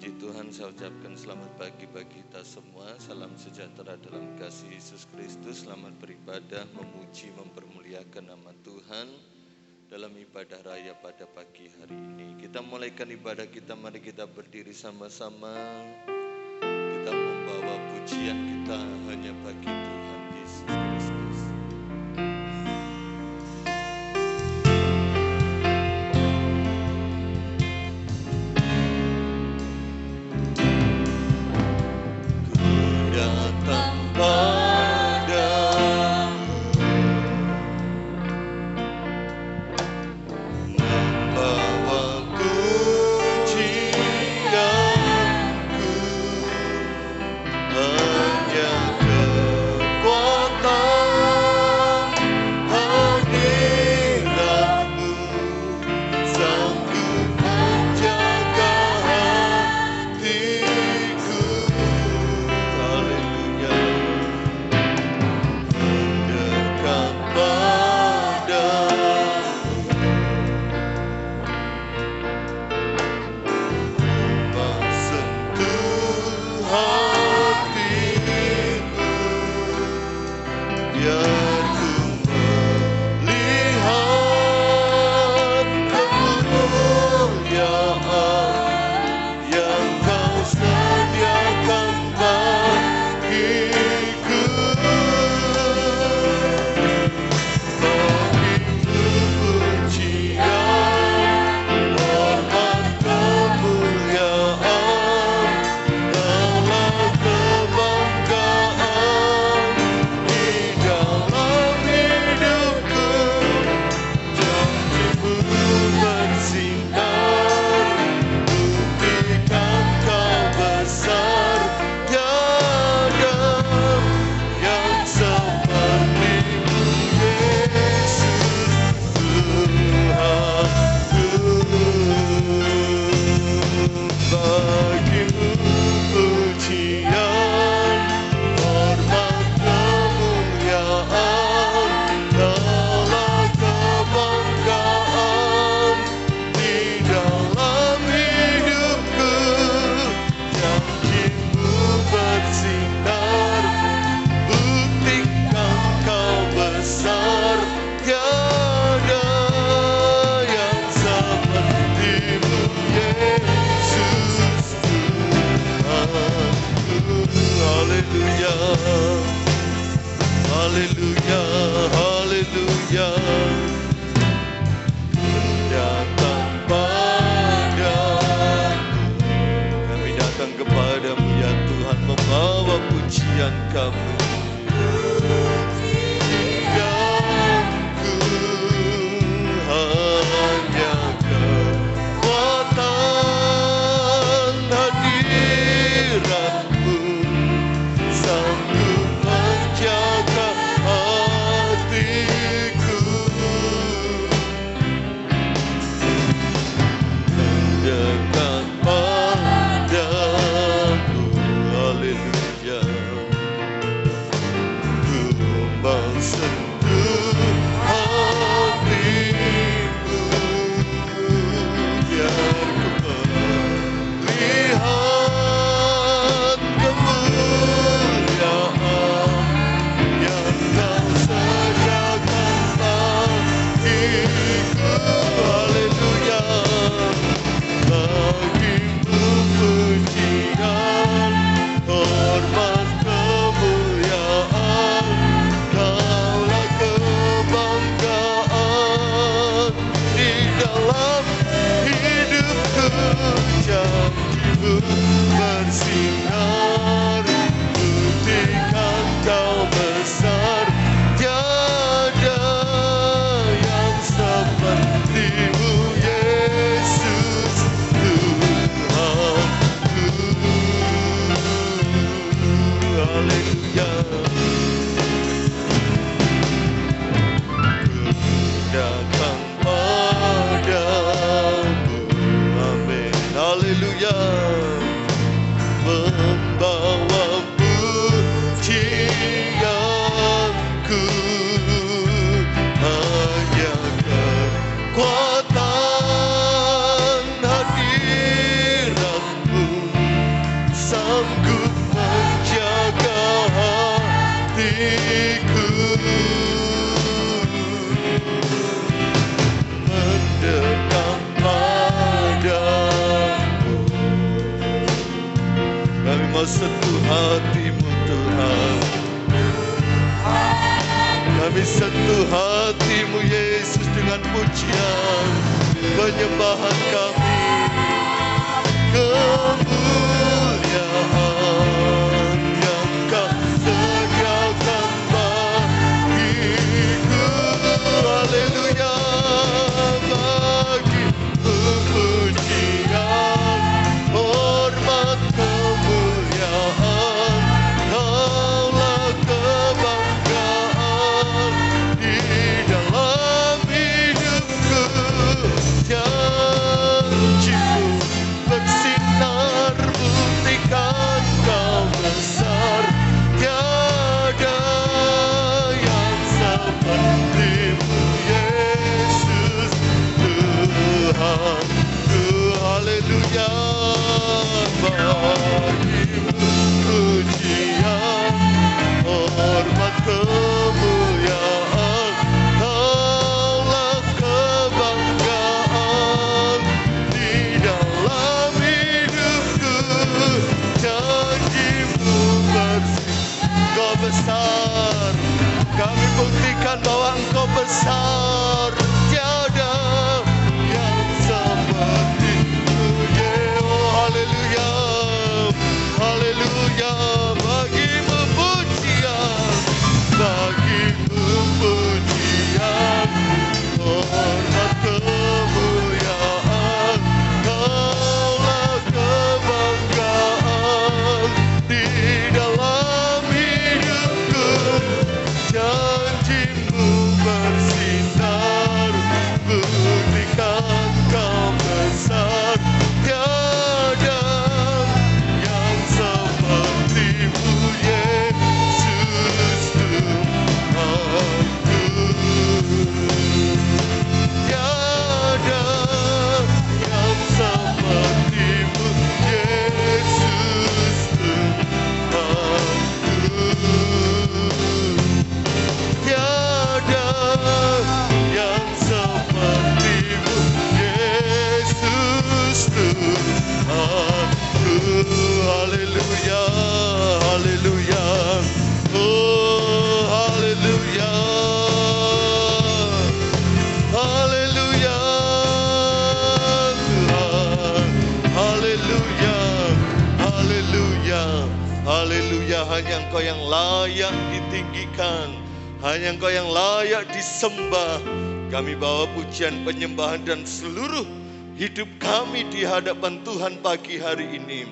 Puji Tuhan, saya ucapkan selamat pagi bagi kita semua. Salam sejahtera dalam kasih Yesus Kristus. Selamat beribadah, memuji, mempermuliakan nama Tuhan dalam ibadah raya pada pagi hari ini. Kita mulaikan ibadah kita, mari kita berdiri sama-sama. Kita membawa pujian kita hanya bagi Tuhan Yesus Kristus. Haleluya. mau sentuh hatimu Tuhan. Kami sentuh hatimu Yesus dengan pujian, penyembahan kami, kemuliaan yang kau sediakan bagiku. Haleluya, bagimu pujian, hormat, kemuliaan, kaulah kebanggaan di dalam hidupku. Janjimu bersinar, buktikan kau besar, tiada yang sepertimu Yesus Tuhanku. Haleluya, bagimu pujian, hormat, kemuliaan, kaulah kebanggaan di dalam hidupku. Janjimu bersih, Engkau besar, kami buktikan bahwa Engkau besar, tiada yang seperti-Mu. Oh haleluya, haleluya, bagimu pujian, bagimu pujian, hormat, kemuliaan, kaulah kebanggaan di dalam hidupku. Janjimu bersinar, buktikan kau besar, tiada yang seperti-Mu Yesus Tuhanku. Tiada yang seperti-Mu Yesus Tuhanku. Tiada yang seperti-Mu Yesus Tuhanku. Haleluya, haleluya, oh haleluya, haleluya Tuhan, haleluya, haleluya, haleluya. Hanya Engkau yang layak ditinggikan, hanya Engkau yang layak disembah. Kami bawa pujian, penyembahan dan seluruh hidup kami di hadapan Tuhan pagi hari ini.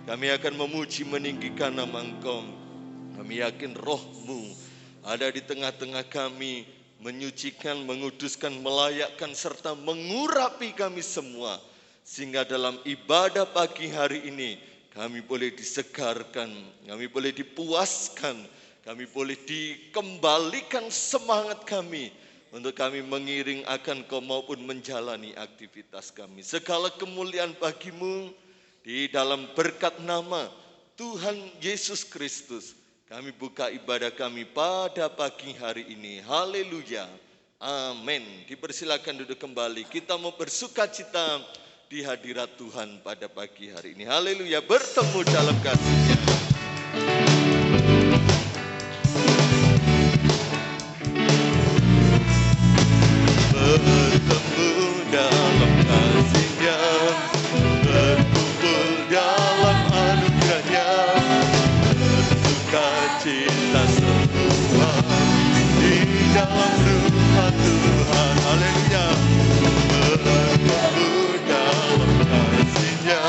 Kami akan memuji, meninggikan nama Engkau. Kami yakin Roh-Mu ada di tengah-tengah kami, menyucikan, menguduskan, melayakkan, serta mengurapi kami semua. Sehingga dalam ibadah pagi hari ini, kami boleh disegarkan, kami boleh dipuaskan, kami boleh dikembalikan semangat kami untuk kami mengiring akan Kau maupun menjalani aktivitas kami. Segala kemuliaan bagi-Mu di dalam berkat nama Tuhan Yesus Kristus. Kami buka ibadah kami pada pagi hari ini. Haleluya. Amin. Dipersilakan duduk kembali. Kita mau bersukacita di hadirat Tuhan pada pagi hari ini. Haleluya. Bertemu dalam kasih-Nya. Bertemu dalam kasih-Nya, berkumpul dalam anugerah-Nya, bersukacita semua di dalam rumah Tuhan. Haleluya. Bertemu dalam kasih-Nya,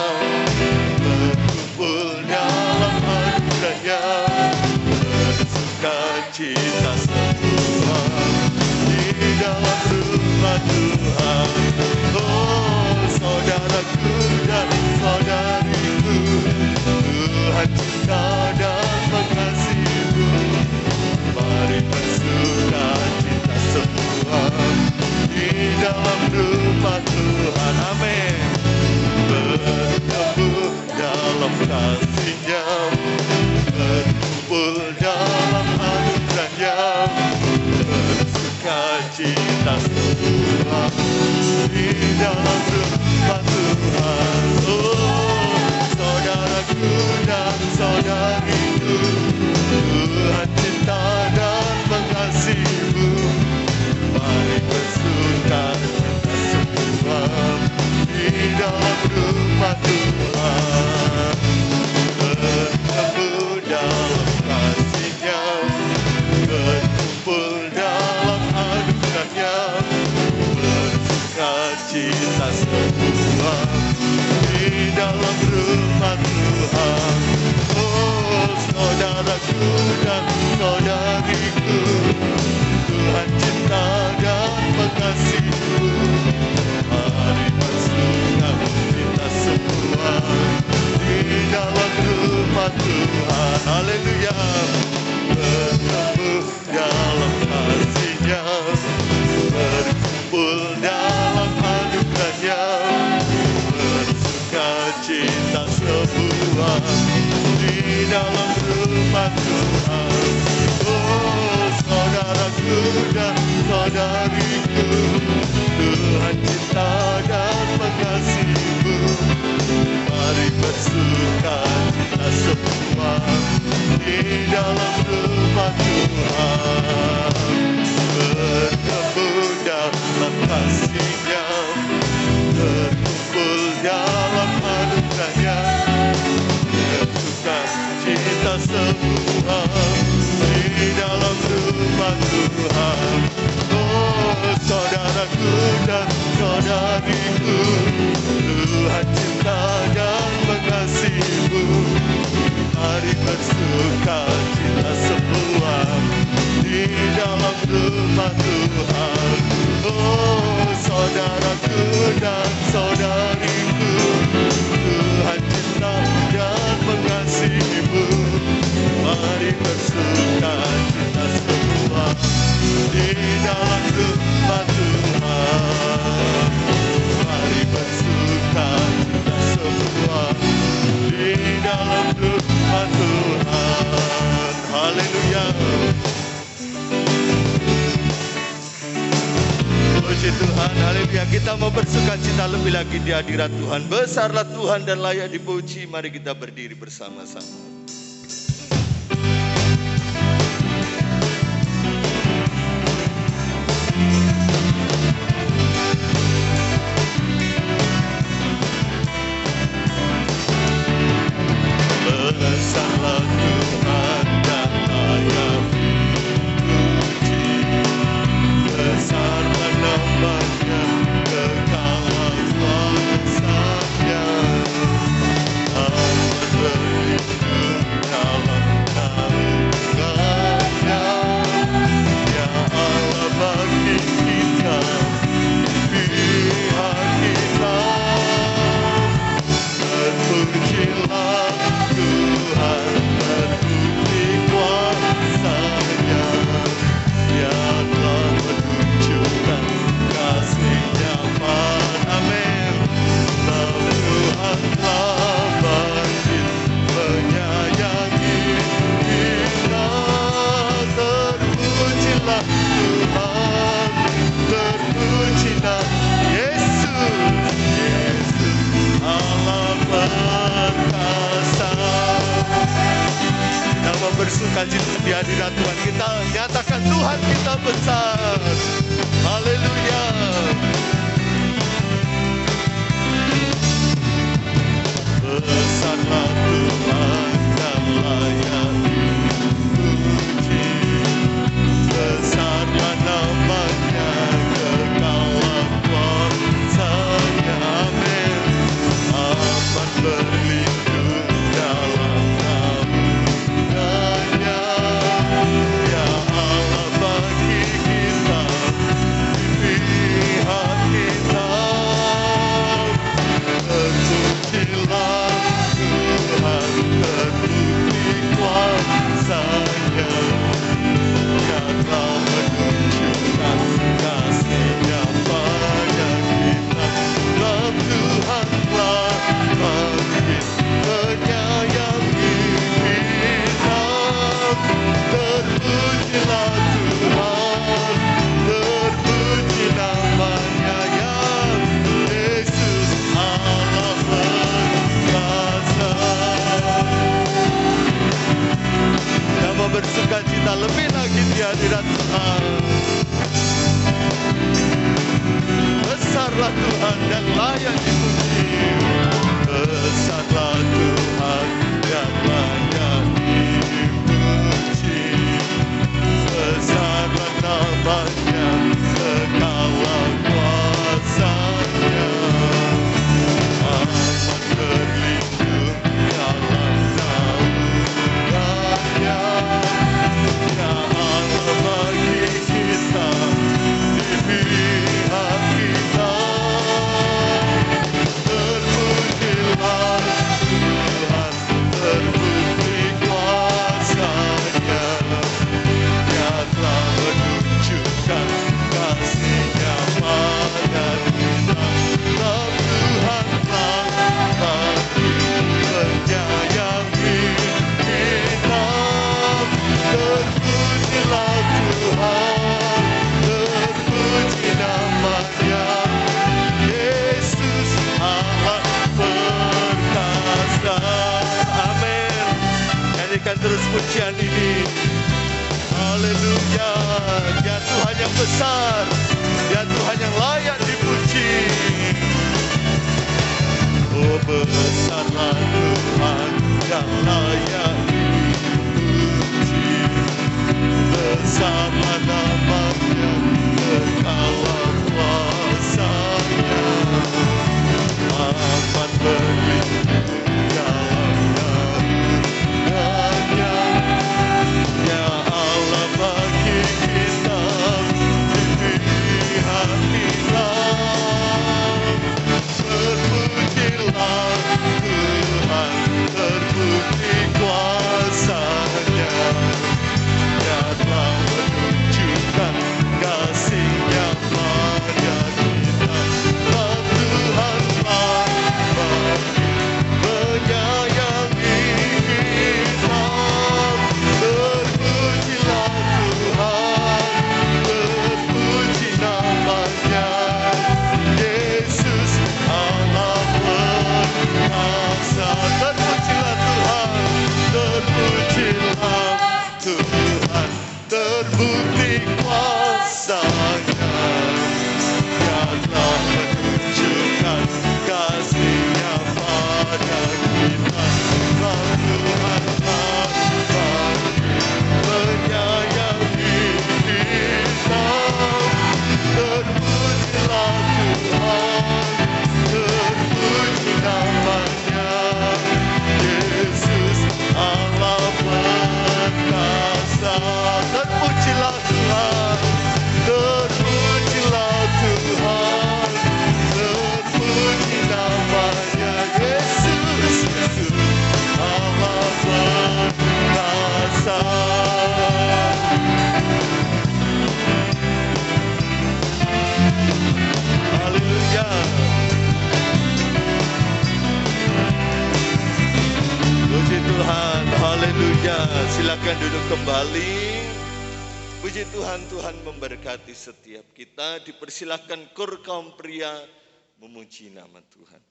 berkumpul dalam anugerah-Nya, bersukacita semua di dalam rumah Tuhan. Oh saudaraku dan saudariku, Tuhan cinta dan mengasihi-Mu. Mari bersukacita semua di dalam rumah Tuhan. Amin. Bertemu dalam kasih-Nya, berkumpul dalam anugerah-Nya, bersukacita semua di dalam rumah Tuhan. Oh saudaraku dan saudaraku, firman Tuhan. Oh saudaraku dan saudariku, Tuhan cinta dan mengasihimu. Mari bersuka cita semua di dalam rumah Tuhan. Bertemu dalam kasih-Nya, berkumpul dalam anugerah-Nya. Bersuka cita semua di dalam rumah Tuhan. Oh saudaraku dan saudariku, Tuhan cinta dan mengasihimu. Mari bersuka cita semua di dalam rumah Tuhan. Oh saudaraku dan saudariku, Tuhan cinta dan mengasihimu. Mari bersuka cita semua di dalam rumah Tuhan. Mari bersuka cita semua di dalam rumah Tuhan. Haleluya. Puji Tuhan, haleluya. Kita mau bersuka cita lebih lagi di hadirat Tuhan. Besarlah Tuhan dan layak dipuji. Mari kita berdiri bersama-sama. Besarlah Tuhan dan layak dipuji. Besarlah nama-Nya, kekal kuasa-Nya. Aman berlindung dalam naungan-Nya. Ya Allah bagi kita, pihak kita. Terpujilah Tuhan, terpuji kuasa-Nya. Dia telah menunjukkan kasih-Nya pada amin. Tuhan telah bangkit menyayangi kita. Terpujilah Tuhan, terpujilah Yesus, Yesus Allah perkasa. Kita mau bersuka cita di hadirat Tuhan. Kita nyatakan Tuhan kita besar. Haleluya. Besarlah Tuhan dan layak dipuji. Besarlah nama-Nya, kekal kuasa-Nya. Amin. Aman berlindung dalam naungan-Nya. Ya Allah bagi kita, di pihak kita. Terpujilah Tuhan, terbukti kuasa-Nya. Dia telah menunjukkan kasih-Nya pada kita. Sebab Tuhan telah bangkit menyayangi kita. Terpujilah Tuhan, terpuji nama-Nya ya Yesus Allah perkasa. Kita mau bersuka cita lebih lagi di hadirat Tuhan. Besarlah Tuhan dan layak dipuji. Besarlah Tuhan dan layak dipuji. Besarlah nama-Nya, kekal kuasa-Nya. Aman berlindung dalam naungan-Nya. Ya Allah bagi kita, di pihak kita. pujian ini. Haleluya, Dia Tuhan yang besar, Dia Tuhan yang layak dipuji. Oh besarlah Tuhan yang layak dipuji. Besarlah nama-Nya, kekalah kuasa-Nya. Aman berlindung dalam naungan-Nya. Ya Allah bagi kita di pihak kita. Terpujilah Tuhan, terbukti kuasa-Nya. Dia telah menunjukkan kasih-Nya pada kita. Sebab Tuhan telah menyayangi kita. Terpujilah Tuhan, terpuji nama-Nya. Yesus Allah perkasa. Terpujilah Tuhan, terpujilah Tuhan, terbukti kuasa-Nya. Dia telah menunjukkan kasih-Nya pada kita. Sebab Tuhan telah menyayangi kita. Terpujilah Tuhan, terpuji nama-Nya. Yesus Allah perkasa. Terpujilah Tuhan, terpujilah Tuhan, terpuji nama-Nya. Yesus, Yesus Allah perkasa. Haleluya. Puji Tuhan, haleluya. Silakan duduk kembali. Puji Tuhan, Tuhan memberkati setiap kita. Dipersilakan kor kaum pria memuji nama Tuhan.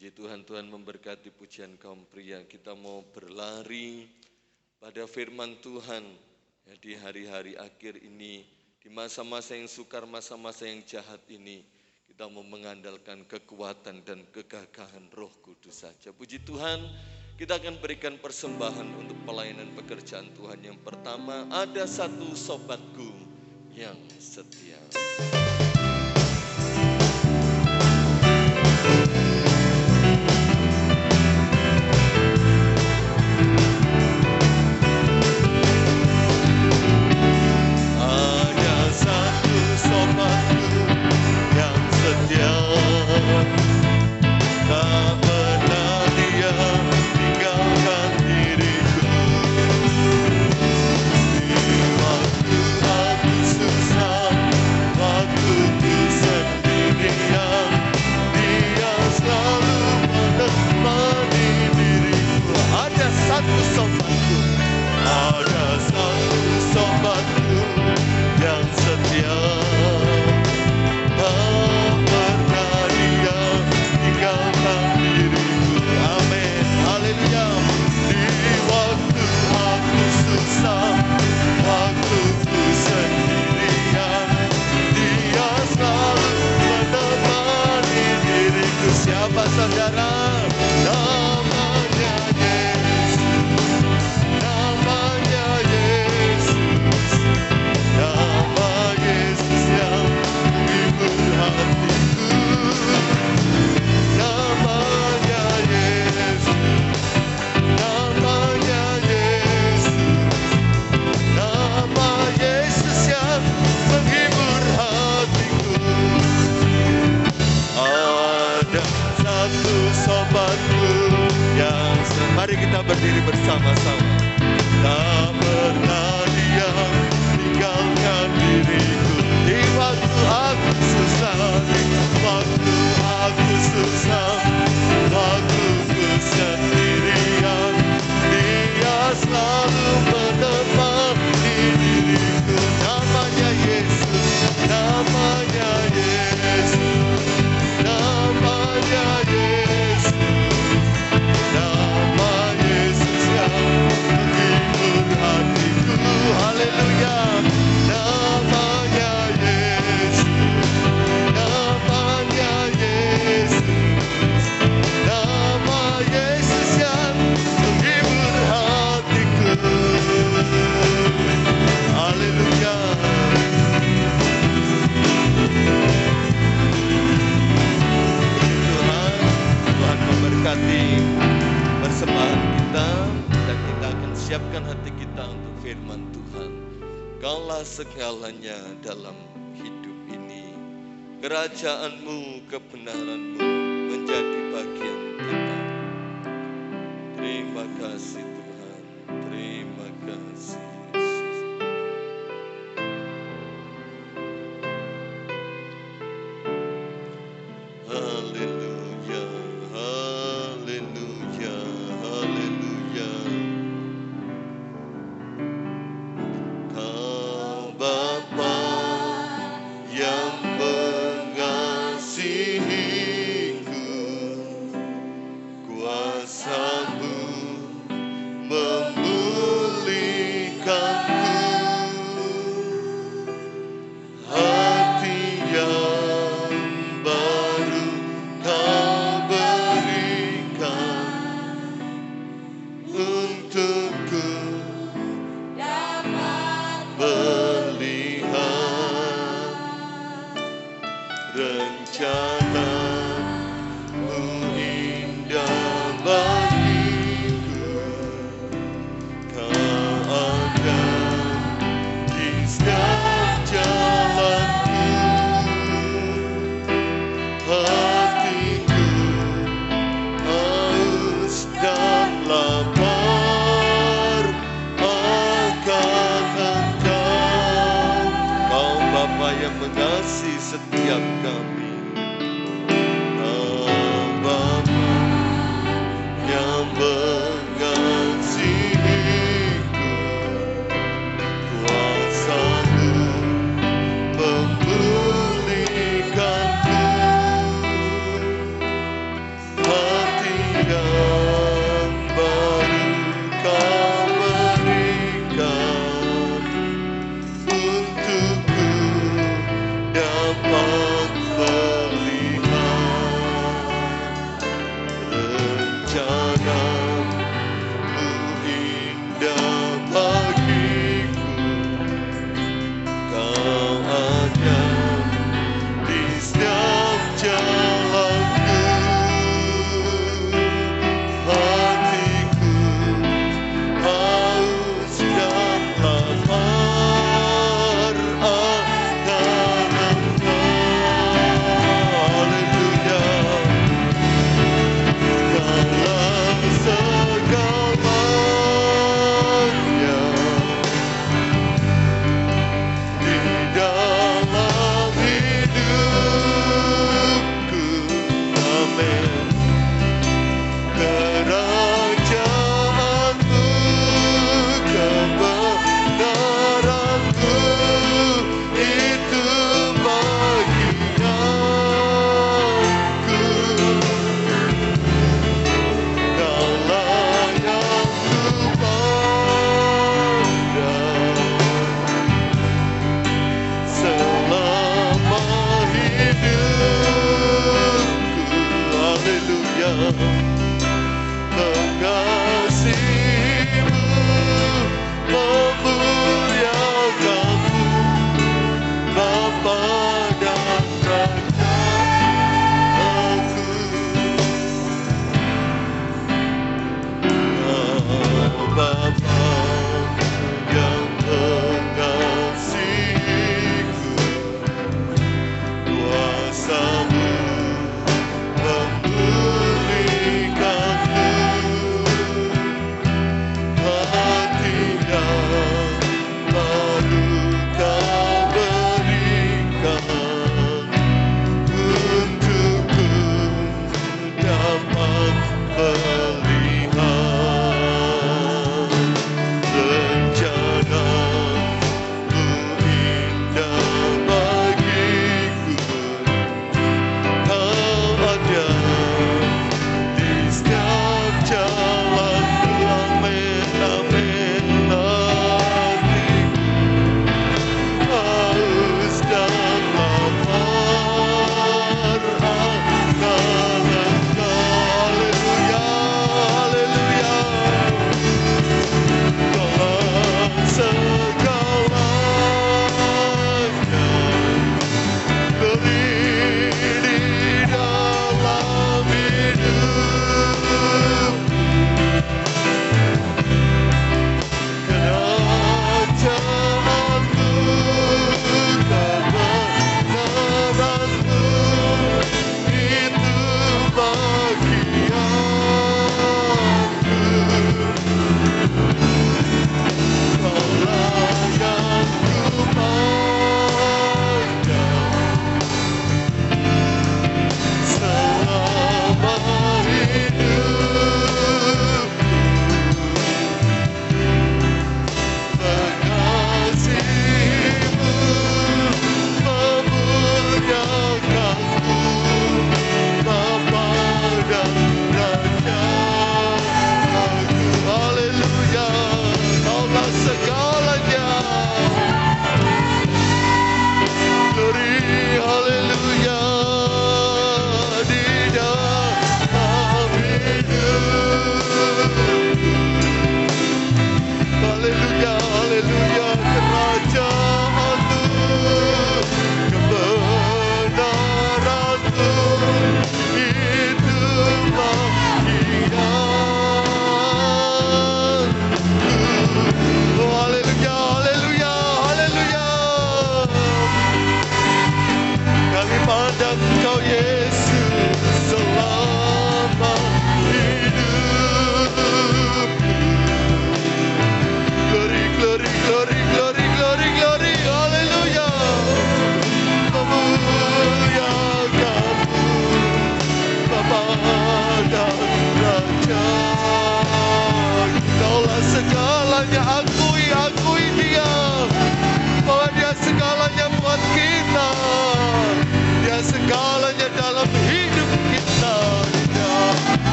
Puji Tuhan, Tuhan memberkati pujian kaum pria. Kita mau berlari pada firman Tuhan ya, di hari-hari akhir ini, di masa-masa yang sukar, masa-masa yang jahat ini, kita mau mengandalkan kekuatan dan kegagahan Roh Kudus saja. Puji Tuhan, kita akan berikan persembahan untuk pelayanan pekerjaan Tuhan. Yang pertama, ada satu sobatku yang setia. Mari kita berdiri bersama-sama. Tak pernah dia tinggalkan diriku di waktu aku susah, waktu aku susah, waktu ku sendirian. Dia selalu menemani diriku. Namanya Yesus, namanya Yesus, namanya Yesus. Haleluya, namanya Yesus, namanya Yesus, nama Yesus yang menghibur hatiku. Haleluya. Tuhan memberkati persembahan kita dan kita akan siapkan hati kita untuk firman Tuhan. Kaulah segalanya dalam hidup ini. Kerajaanmu, kebenaranmu menjadi bagian kita. Terima kasih Tuhan. Terima kasih Yesus. Haleluya, haleluya, haleluya. Bapa yang mengasihiku, kuasa-Mu memulihkanku, hati yang baru Kau berikan untukku melihat rencana-Mu indah bagiku. Kau ada Kerajaanmu, kebenaran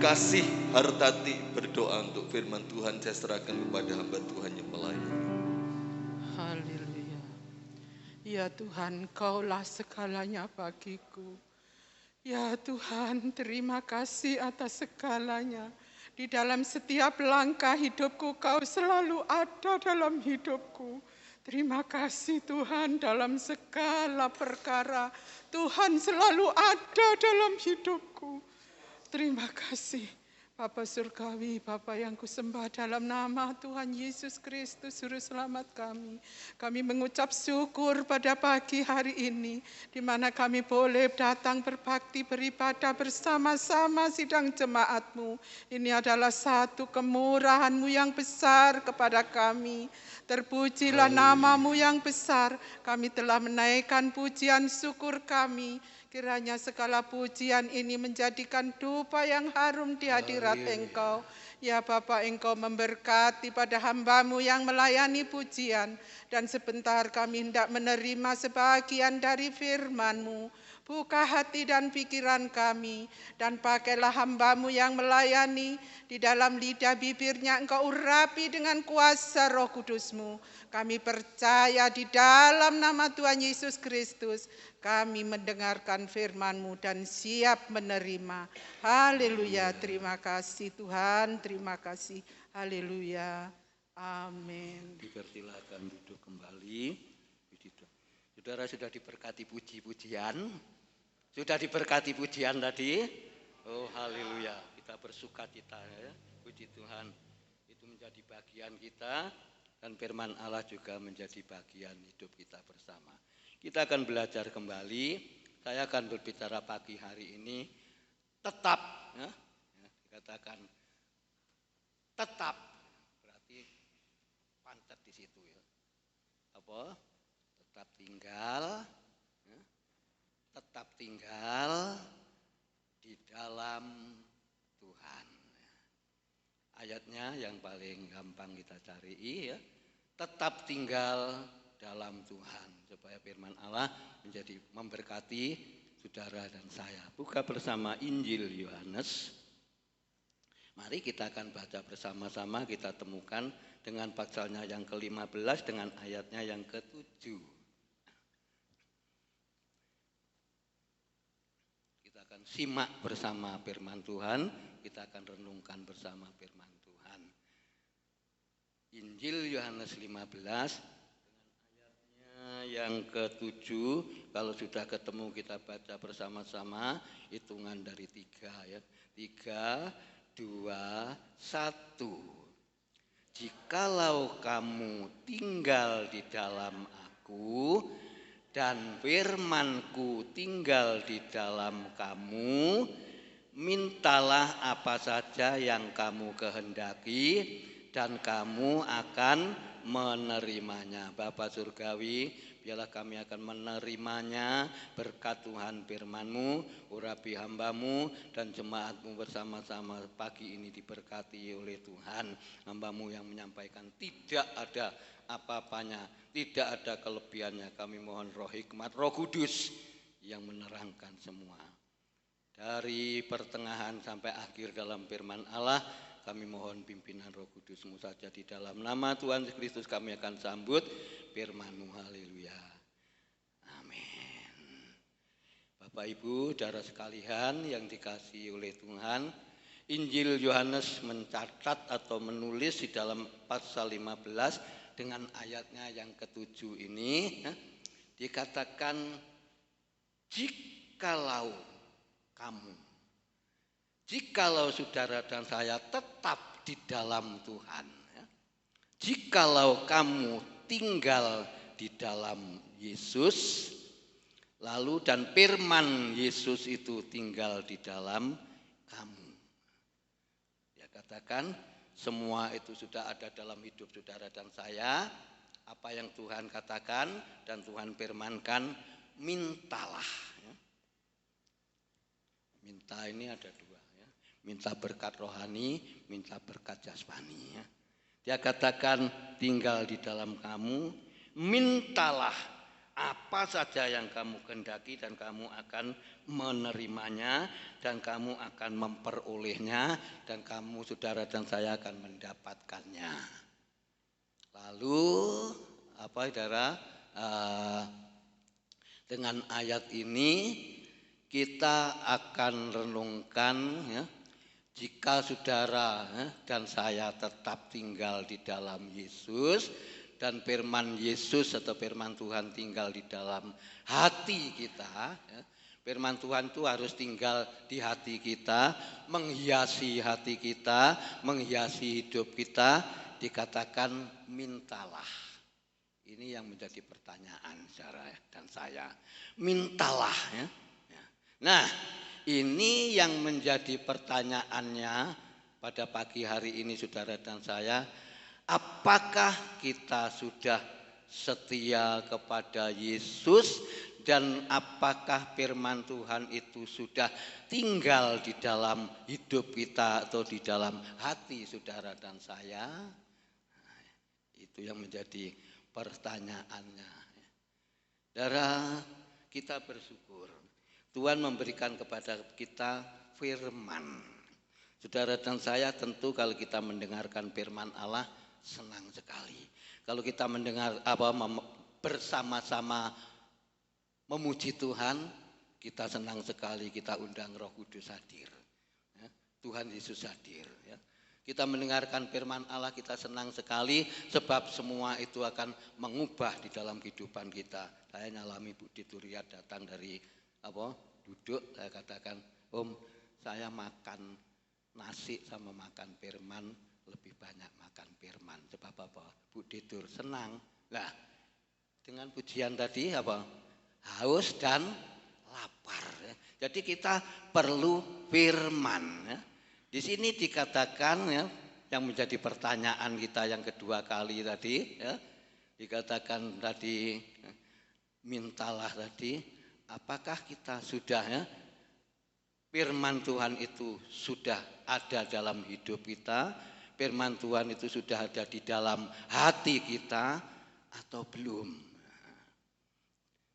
kasih Hartati berdoa untuk firman Tuhan, saya serahkan kepada hamba Tuhan yang melayani. Haleluya. Ya Tuhan, Kaulah segalanya bagiku. Ya Tuhan, terima kasih atas segalanya. Di dalam setiap langkah hidupku, Kau selalu ada dalam hidupku. Terima kasih Tuhan, dalam segala perkara Tuhan selalu ada dalam hidupku. Terima kasih Bapa Surgawi, Bapa yang kusembah, dalam nama Tuhan Yesus Kristus Juru Selamat kami. Kami mengucap syukur pada pagi hari ini, di mana kami boleh datang berbakti beribadah bersama-sama sidang jemaat-Mu. Ini adalah satu kemurahan-Mu yang besar kepada kami. Terpujilah nama-Mu yang besar. Kami telah menaikkan pujian syukur kami. Kiranya segala pujian ini menjadikan dupa yang harum di hadirat Engkau. Ya Bapa, Engkau memberkati pada hamba-Mu yang melayani pujian. Dan sebentar kami hendak menerima sebagian dari firman-Mu. Buka hati dan pikiran kami, dan pakailah hamba-Mu yang melayani, di dalam lidah bibirnya Engkau urapi dengan kuasa Roh Kudus-Mu. Kami percaya di dalam nama Tuhan Yesus Kristus, kami mendengarkan firman-Mu dan siap menerima. Haleluya, terima kasih Tuhan, terima kasih. Haleluya, amin. Dipersilakan duduk kembali. Saudara sudah diberkati puji-pujian. Sudah diberkati pujian tadi. Oh haleluya, kita bersuka cita ya. Puji Tuhan, itu menjadi bagian kita. Dan firman Allah juga menjadi bagian hidup kita bersama. Kita akan belajar kembali. Saya akan berbicara pagi hari ini tetap, ya, dikatakan tetap, berarti pancet di situ ya. Apa? Tetap tinggal, ya, tetap tinggal di dalam Tuhan. Ayatnya yang paling gampang kita cari ya. Tetap tinggal dalam Tuhan, supaya firman Allah menjadi memberkati saudara dan saya. Buka bersama Injil Yohanes. Mari kita akan baca bersama-sama, kita temukan dengan pasalnya yang ke-15 dengan ayatnya yang ke-7. Kita akan simak bersama firman Tuhan, kita akan renungkan bersama firman Tuhan. Injil Yohanes 15 yang ke-7, kalau sudah ketemu kita baca bersama-sama, hitungan dari 3 ya. 3, 2, 1. Jikalau kamu tinggal di dalam aku dan firman-Ku tinggal di dalam kamu, mintalah apa saja yang kamu kehendaki dan kamu akan menerimanya. Bapa Surgawi, biarlah kami akan menerimanya berkat Tuhan firman-Mu, urapi hamba-Mu dan jemaat-Mu bersama-sama pagi ini diberkati oleh Tuhan. Hamba-Mu yang menyampaikan tidak ada apa-apanya, tidak ada kelebihannya. Kami mohon roh hikmat, Roh Kudus yang menerangkan semua. Dari pertengahan sampai akhir dalam firman Allah, kami mohon pimpinan Roh Kudus-Mu saja. Di dalam nama Tuhan Yesus Kristus kami akan sambut firman-Mu. Haleluya. Amin. Bapak Ibu, saudara sekalian yang dikasihi oleh Tuhan, Injil Yohanes mencatat atau menulis di dalam pasal 15 dengan ayatnya yang ke-7 ini, dikatakan jikalau saudara dan saya tetap di dalam Tuhan, ya. Jikalau kamu tinggal di dalam Yesus, lalu dan firman Yesus itu tinggal di dalam kamu. Dia katakan semua itu sudah ada dalam hidup saudara dan saya. Apa yang Tuhan katakan dan Tuhan firmankan, mintalah. Ya. Minta ini ada dua. Minta berkat rohani, minta berkat jasmani. Ya. Dia katakan tinggal di dalam kamu, mintalah apa saja yang kamu kehendaki dan kamu akan menerimanya dan kamu akan memperolehnya dan kamu saudara dan saya akan mendapatkannya. Lalu apa saudara, dengan ayat ini kita akan renungkan ya, jika saudara dan saya tetap tinggal di dalam Yesus dan firman Yesus atau firman Tuhan tinggal di dalam hati kita ya, firman Tuhan itu harus tinggal di hati kita, menghiasi hati kita, menghiasi hidup kita. Dikatakan mintalah. Ini yang menjadi pertanyaan saudara dan saya. Mintalah ya. Nah, ini yang menjadi pertanyaannya pada pagi hari ini saudara dan saya. Apakah kita sudah setia kepada Yesus dan apakah firman Tuhan itu sudah tinggal di dalam hidup kita atau di dalam hati saudara dan saya? Itu yang menjadi pertanyaannya. Saudara, kita bersyukur Tuhan memberikan kepada kita firman. Saudara dan saya tentu kalau kita mendengarkan firman Allah senang sekali. Kalau kita mendengar bersama-sama memuji Tuhan, kita senang sekali, kita undang Roh Kudus hadir. Ya, Tuhan Yesus hadir. Ya. Kita mendengarkan firman Allah, kita senang sekali sebab semua itu akan mengubah di dalam kehidupan kita. Saya nyalami Bu Dituria datang dari duduk, saya katakan, Om, saya makan nasi sama makan firman, lebih banyak makan firman. Sebab apa? Bu Ditur senang. Nah, dengan pujian tadi haus dan lapar. Jadi kita perlu firman. Ya. Di sini dikatakan ya, yang menjadi pertanyaan kita yang kedua kali tadi, ya, dikatakan tadi mintalah tadi, apakah kita sudah ya, firman Tuhan itu sudah ada dalam hidup kita, firman Tuhan itu sudah ada di dalam hati kita atau belum?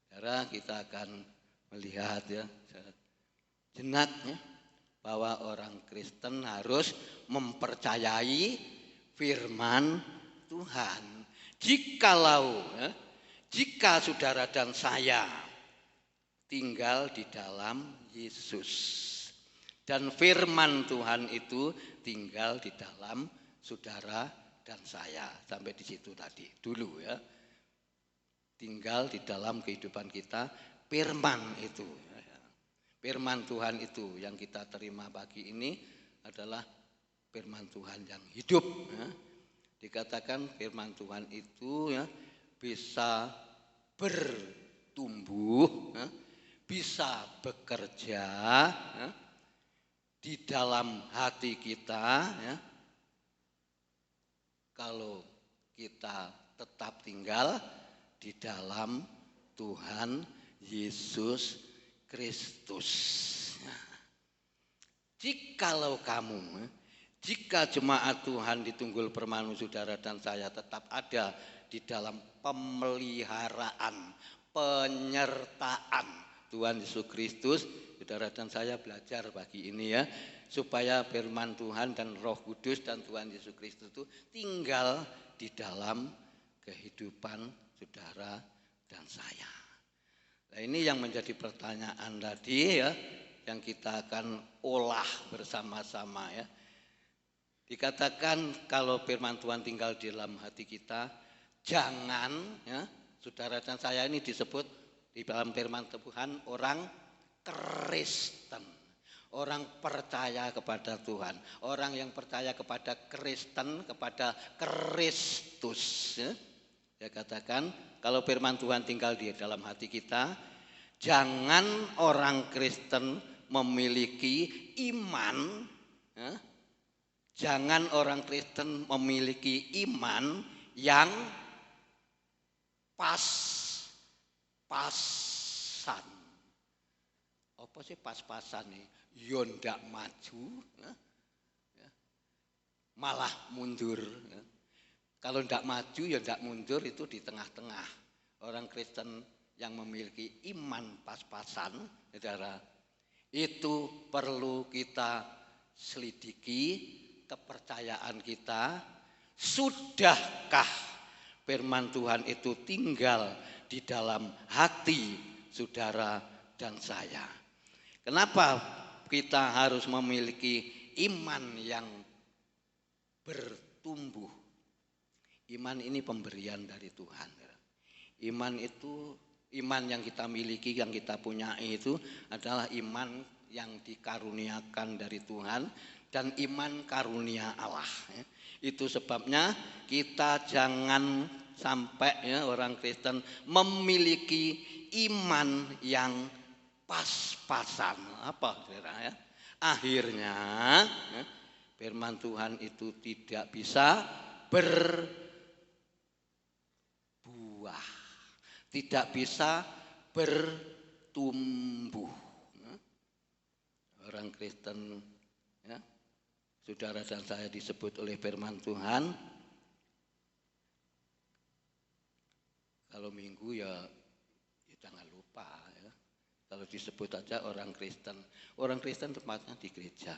Karena kita akan melihat ya jenak ya, bahwa orang Kristen harus mempercayai firman Tuhan. Jika saudara dan saya tinggal di dalam Yesus dan firman Tuhan itu tinggal di dalam saudara dan saya. Sampai di situ tadi dulu ya. Tinggal di dalam kehidupan kita firman itu. Firman Tuhan itu yang kita terima pagi ini adalah firman Tuhan yang hidup. Ya. Dikatakan firman Tuhan itu ya, bisa bertumbuh, ya, bisa bekerja ya, di dalam hati kita. Ya. Kalau kita tetap tinggal di dalam Tuhan Yesus Kristus. Jika jemaat Tuhan di Tunggul Permanu saudara dan saya tetap ada di dalam pemeliharaan, penyertaan Tuhan Yesus Kristus, saudara dan saya belajar pagi ini ya, supaya firman Tuhan dan Roh Kudus dan Tuhan Yesus Kristus itu tinggal di dalam kehidupan saudara dan saya. Nah, ini yang menjadi pertanyaan tadi ya, yang kita akan olah bersama-sama ya. Dikatakan kalau firman Tuhan tinggal di dalam hati kita, jangan ya, saudara dan saya ini disebut di dalam firman Tuhan orang Kristen. Orang percaya kepada Tuhan, orang yang percaya kepada Kristen, kepada Kristus ya. Saya katakan kalau firman Tuhan tinggal di dalam hati kita, jangan orang Kristen memiliki iman ya, jangan orang Kristen memiliki iman yang pas-pasan. Apa sih pas-pasan nih? Ya ndak maju, ya, malah mundur. Ya. Kalau ndak maju ya ndak mundur, itu di tengah-tengah. Orang Kristen yang memiliki iman pas-pasan, saudara, itu perlu kita selidiki kepercayaan kita. Sudahkah firman Tuhan itu tinggal di dalam hati saudara dan saya? Kenapa kita harus memiliki iman yang bertumbuh? Iman ini pemberian dari Tuhan. Iman yang kita miliki, yang kita punya itu adalah iman yang dikaruniakan dari Tuhan dan iman karunia Allah. Itu sebabnya kita jangan sampai orang Kristen memiliki iman yang pas-pasan. Apa saudara ya? Akhirnya firman Tuhan itu tidak bisa berbuah, tidak bisa bertumbuh. Orang Kristen, ya, saudara dan saya disebut oleh firman Tuhan, kalau minggu ya jangan lupa ya. Kalau disebut aja orang Kristen tempatnya di gereja.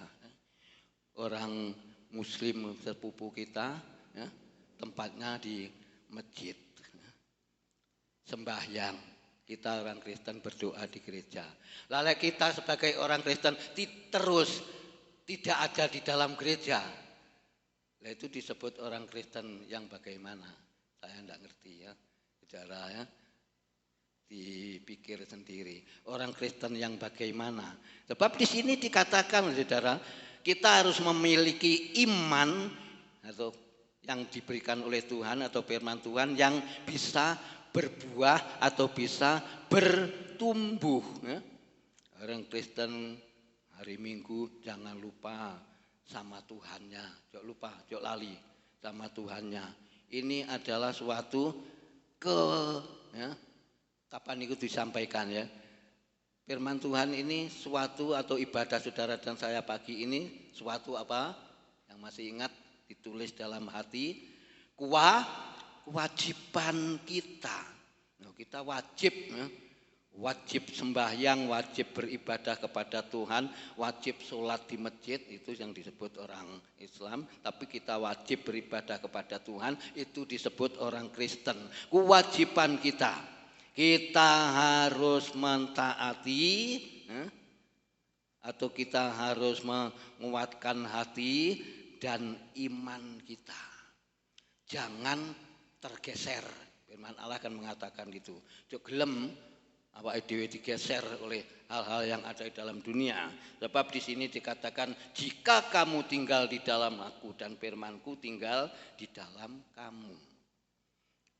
Orang Muslim sepupu kita, ya, tempatnya di masjid. Sembahyang, kita orang Kristen berdoa di gereja. Lalu kita sebagai orang Kristen terus tidak ada di dalam gereja. Nah, itu disebut orang Kristen yang bagaimana? Saya tidak ngerti ya, saudara ya. Dipikir sendiri. Orang Kristen yang bagaimana? Sebab di sini dikatakan, saudara, kita harus memiliki iman atau yang diberikan oleh Tuhan atau firman Tuhan yang bisa berbuah atau bisa bertumbuh. Ya. Orang Kristen hari Minggu jangan lupa sama Tuhannya, jangan lali sama Tuhannya. Ini adalah suatu kapan itu disampaikan ya. Firman Tuhan ini suatu atau ibadah saudara dan saya pagi ini suatu apa? Yang masih ingat ditulis dalam hati, kewajiban kita. Nah, kita wajib ya. Wajib sembahyang, wajib beribadah kepada Tuhan, wajib sholat di masjid, itu yang disebut orang Islam. Tapi kita wajib beribadah kepada Tuhan, itu disebut orang Kristen. Kewajiban kita harus mentaati atau kita harus menguatkan hati dan iman kita. Jangan tergeser. Firman Allah akan mengatakan gitu. Jok gelem awake dhewe digeser oleh hal-hal yang ada di dalam dunia. Sebab di sini dikatakan, jika kamu tinggal di dalam aku dan firmanku tinggal di dalam kamu.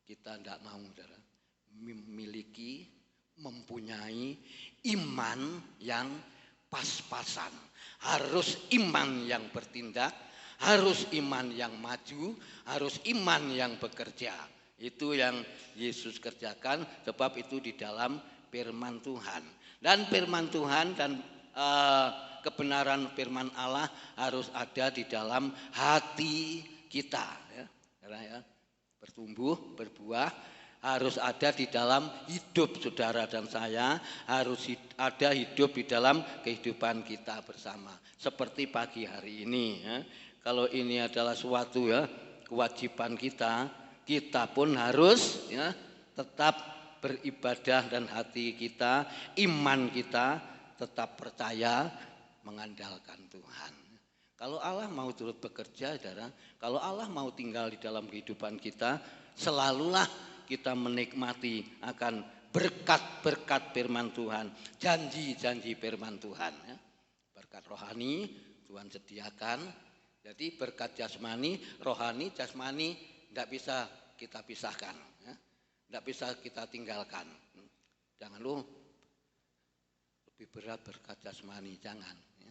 Kita tidak mau, saudara, mempunyai iman yang pas-pasan. Harus iman yang bertindak, harus iman yang maju, harus iman yang bekerja. Itu yang Yesus kerjakan, sebab itu di dalam firman Tuhan. Dan firman Tuhan dan kebenaran firman Allah harus ada di dalam hati kita. Ya. Bertumbuh, berbuah, harus ada di dalam hidup saudara dan saya, harus ada hidup di dalam kehidupan kita bersama. Seperti pagi hari ini. Ya. Kalau ini adalah suatu ya kewajiban kita pun harus ya tetap beribadah dan hati kita, iman kita tetap percaya mengandalkan Tuhan. Kalau Allah mau turut bekerja, saudara, kalau Allah mau tinggal di dalam kehidupan kita, selalulah kita menikmati akan berkat-berkat firman Tuhan, janji-janji firman Tuhan. Ya. Berkat rohani Tuhan sediakan, jadi berkat jasmani, rohani, jasmani tidak bisa kita pisahkan, ya. Tidak bisa kita tinggalkan. Jangan lebih berat berkat jasmani, jangan. Ya.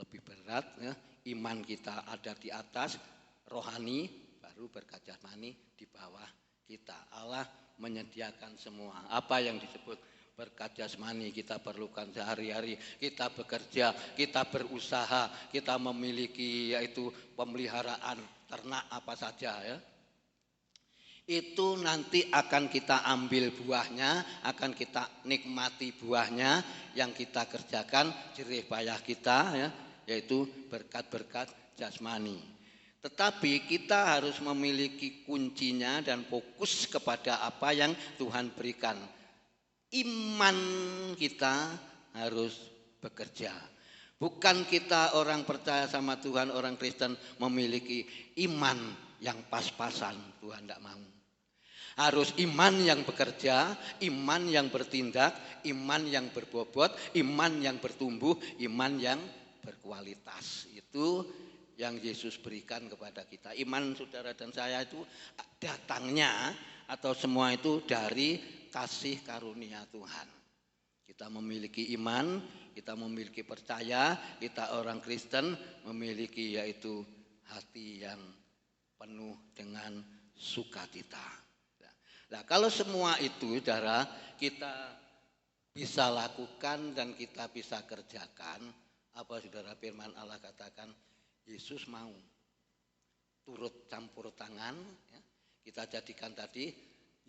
Lebih berat ya, iman kita ada di atas, rohani baru berkat jasmani di bawah kita. Allah menyediakan semua. Apa yang disebut berkat jasmani kita perlukan sehari-hari. Kita bekerja, kita berusaha, kita memiliki yaitu pemeliharaan ternak apa saja ya. itu nanti akan kita ambil buahnya, akan kita nikmati buahnya yang kita kerjakan, jerih payah kita ya, yaitu berkat-berkat jasmani. Tetapi kita harus memiliki kuncinya dan fokus kepada apa yang Tuhan berikan. Iman kita harus bekerja. Bukan kita orang percaya sama Tuhan, orang Kristen memiliki iman yang pas-pasan. Tuhan tidak mau. Harus iman yang bekerja, iman yang bertindak, iman yang berbobot, iman yang bertumbuh, iman yang berkualitas. Itu yang Yesus berikan kepada kita. Iman saudara dan saya itu datangnya atau semua itu dari kasih karunia Tuhan. Kita memiliki iman, kita memiliki percaya, kita orang Kristen memiliki yaitu hati yang penuh dengan sukacita. Nah, kalau semua itu saudara kita bisa lakukan dan kita bisa kerjakan, apa saudara firman Allah katakan, Yesus mau turut campur tangan, ya, kita jadikan tadi,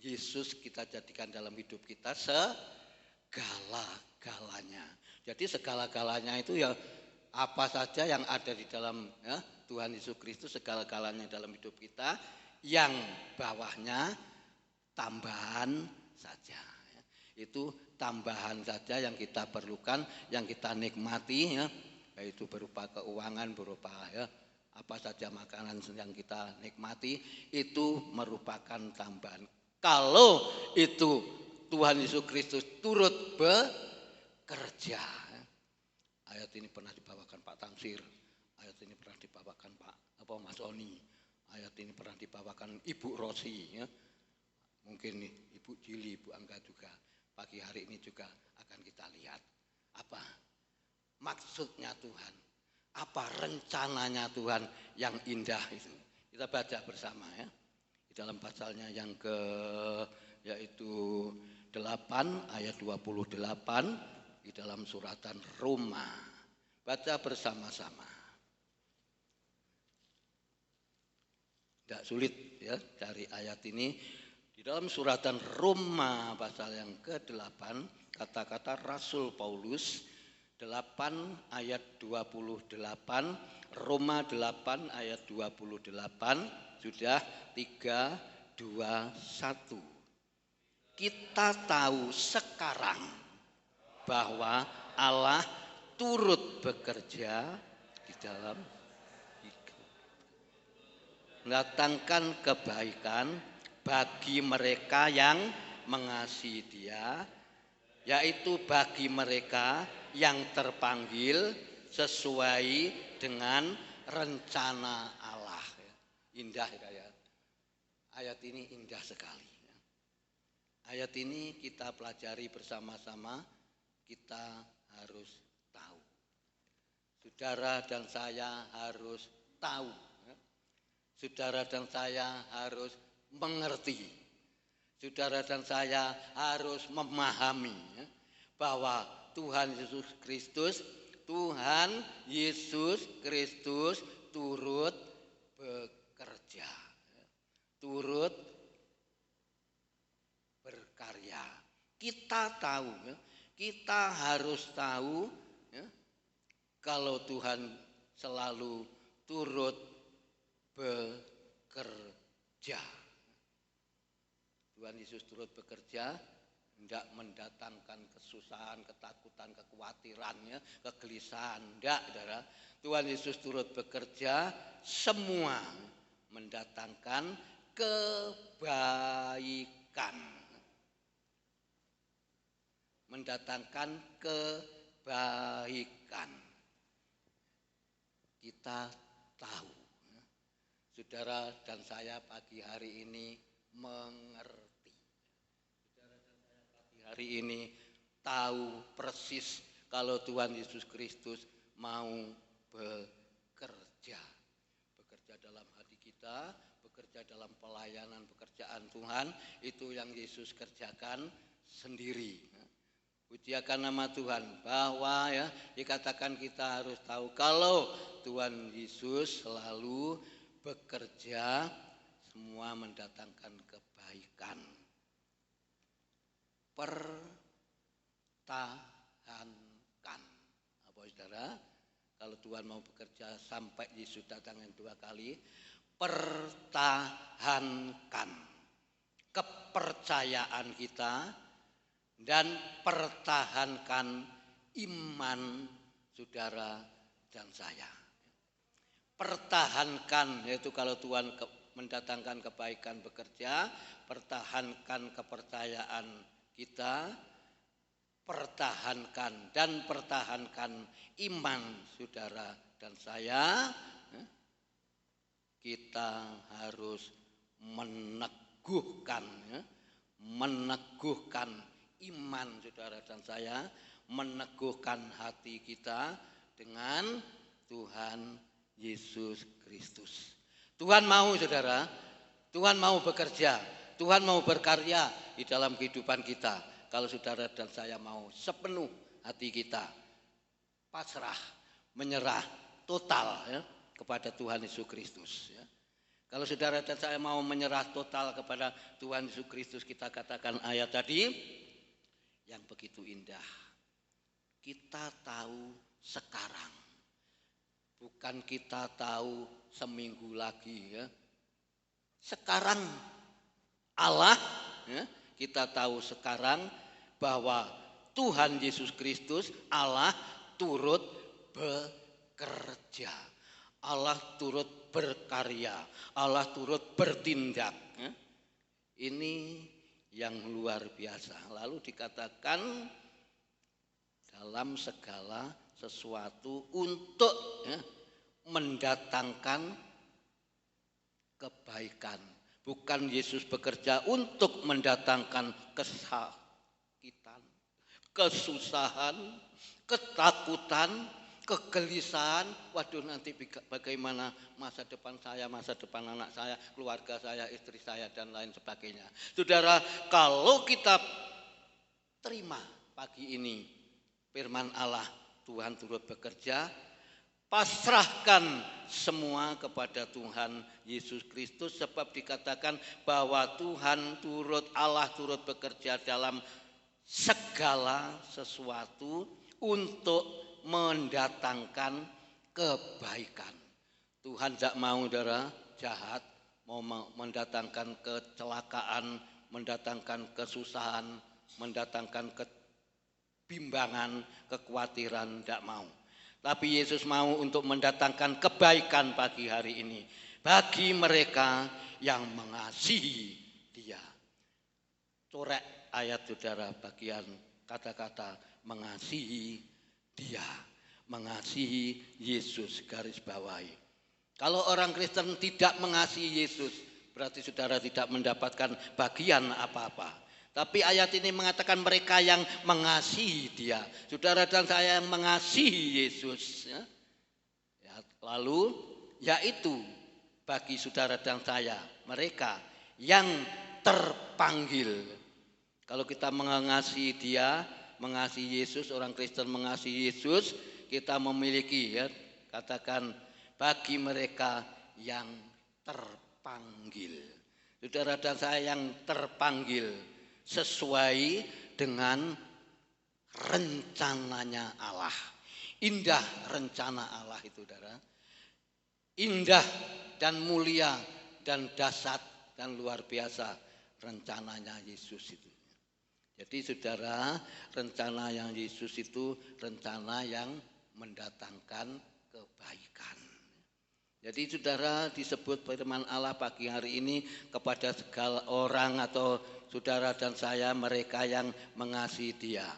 Yesus kita jadikan dalam hidup kita segala-galanya. Jadi segala-galanya itu ya apa saja yang ada di dalam ya, Tuhan Yesus Kristus, segala-galanya dalam hidup kita, yang bawahnya tambahan saja. Itu tambahan saja yang kita perlukan, yang kita nikmati ya, yaitu berupa keuangan, berupa ya, apa saja makanan yang kita nikmati itu merupakan tambahan. Kalau itu Tuhan Yesus Kristus turut bekerja. Ayat ini pernah dibawakan Pak Tamsir, ayat ini pernah dibawakan Mas Oni, ayat ini pernah dibawakan Ibu Rosi ya. Mungkin Ibu Jili, Ibu Angga juga pagi hari ini juga akan kita lihat apa maksudnya Tuhan, apa rencananya Tuhan yang indah itu. Kita baca bersama ya di dalam pasalnya yang yaitu 8 ayat 28 di dalam suratan Roma. Baca bersama-sama. Tidak sulit ya dari ayat ini. Di dalam suratan Roma pasal yang ke-8, kata-kata Rasul Paulus 8 ayat 28, Roma 8 ayat 28, sudah 3, 2, 1. Kita tahu sekarang bahwa Allah turut bekerja di dalam hidup, mendatangkan kebaikan bagi mereka yang mengasihi Dia, yaitu bagi mereka yang terpanggil sesuai dengan rencana Allah. Indah ya. Ayat ini indah sekali. Ayat ini kita pelajari bersama-sama, kita harus tahu. Saudara dan saya harus tahu. Saudara dan saya harus mengerti, saudara dan saya harus memahami bahwa Tuhan Yesus Kristus turut bekerja, turut berkarya. Kita tahu, kita harus tahu kalau Tuhan selalu turut bekerja. Tuhan Yesus turut bekerja, tidak mendatangkan kesusahan, ketakutan, kekhawatirannya, kegelisahan, tidak, saudara. Tuhan Yesus turut bekerja, semua mendatangkan kebaikan. Mendatangkan kebaikan. Kita tahu, saudara dan saya pagi hari ini mengerti. Hari ini tahu persis kalau Tuhan Yesus Kristus mau bekerja. Bekerja dalam hati kita, bekerja dalam pelayanan pekerjaan Tuhan, itu yang Yesus kerjakan sendiri. Pujiakan nama Tuhan bahwa ya dikatakan kita harus tahu kalau Tuhan Yesus selalu bekerja, semua mendatangkan kebaikan. pertahankan. Apa saudara? Kalau Tuhan mau bekerja sampai Yesus datang yang 2 kali, pertahankan kepercayaan kita dan pertahankan iman saudara dan saya. Pertahankan, yaitu kalau Tuhan mendatangkan kebaikan bekerja, pertahankan kepercayaan kita, pertahankan dan pertahankan iman saudara dan saya. Kita harus meneguhkan iman saudara dan saya, meneguhkan hati kita dengan Tuhan Yesus Kristus. Tuhan mau saudara, Tuhan mau bekerja, Tuhan mau berkarya di dalam kehidupan kita. Kalau saudara dan saya mau sepenuh hati kita pasrah, menyerah total kepada Tuhan Yesus Kristus. Kalau saudara dan saya mau menyerah total kepada Tuhan Yesus Kristus, kita katakan ayat tadi yang begitu indah. Kita tahu sekarang, bukan kita tahu seminggu lagi. Sekarang Allah, kita tahu sekarang bahwa Tuhan Yesus Kristus Allah turut bekerja. Allah turut berkarya, Allah turut bertindak. Ini yang luar biasa. Lalu dikatakan dalam segala sesuatu untuk mendatangkan kebaikan. Bukan Yesus bekerja untuk mendatangkan kesakitan, kesusahan, ketakutan, kegelisahan. Waduh, nanti bagaimana masa depan saya, masa depan anak saya, keluarga saya, istri saya, dan lain sebagainya. Saudara, kalau kita terima pagi ini firman Allah, Tuhan turut bekerja, pasrahkan semua kepada Tuhan Yesus Kristus, sebab dikatakan bahwa Tuhan Allah turut bekerja dalam segala sesuatu untuk mendatangkan kebaikan. Tuhan tidak mau saudara jahat, mau mendatangkan kecelakaan, mendatangkan kesusahan, mendatangkan kebimbangan, kekhawatiran, tidak mau. Tapi Yesus mau untuk mendatangkan kebaikan pagi hari ini bagi mereka yang mengasihi Dia. Corek ayat saudara bagian kata-kata mengasihi Dia, mengasihi Yesus, garis bawahi. Kalau orang Kristen tidak mengasihi Yesus, berarti saudara tidak mendapatkan bagian apa-apa. Tapi ayat ini mengatakan mereka yang mengasihi Dia. Saudara dan saya yang mengasihi Yesus. Lalu yaitu bagi saudara dan saya, mereka yang terpanggil. Kalau kita mengasihi Dia, mengasihi Yesus, orang Kristen mengasihi Yesus, kita memiliki katakan bagi mereka yang terpanggil. Saudara dan saya yang terpanggil sesuai dengan rencananya Allah. Indah rencana Allah itu saudara. Indah dan mulia dan dahsyat dan luar biasa rencananya Yesus itu. Jadi saudara, rencana yang Yesus itu rencana yang mendatangkan kebaikan. Jadi saudara, disebut firman Allah pagi hari ini kepada segala orang atau saudara dan saya, mereka yang mengasihi Dia.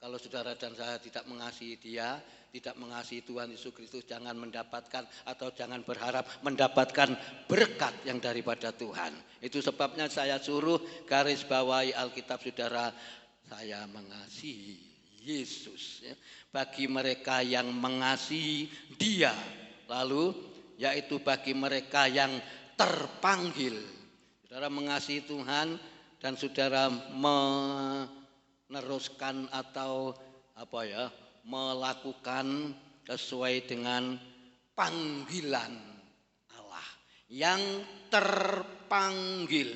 Kalau saudara dan saya tidak mengasihi Dia, tidak mengasihi Tuhan Yesus Kristus, jangan mendapatkan atau jangan berharap mendapatkan berkat yang daripada Tuhan. Itu sebabnya saya suruh garis bawahi Alkitab saudara, saya mengasihi Yesus. Bagi mereka yang mengasihi Dia, lalu yaitu bagi mereka yang terpanggil. Saudara mengasihi Tuhan dan saudara meneruskan atau melakukan sesuai dengan panggilan Allah yang terpanggil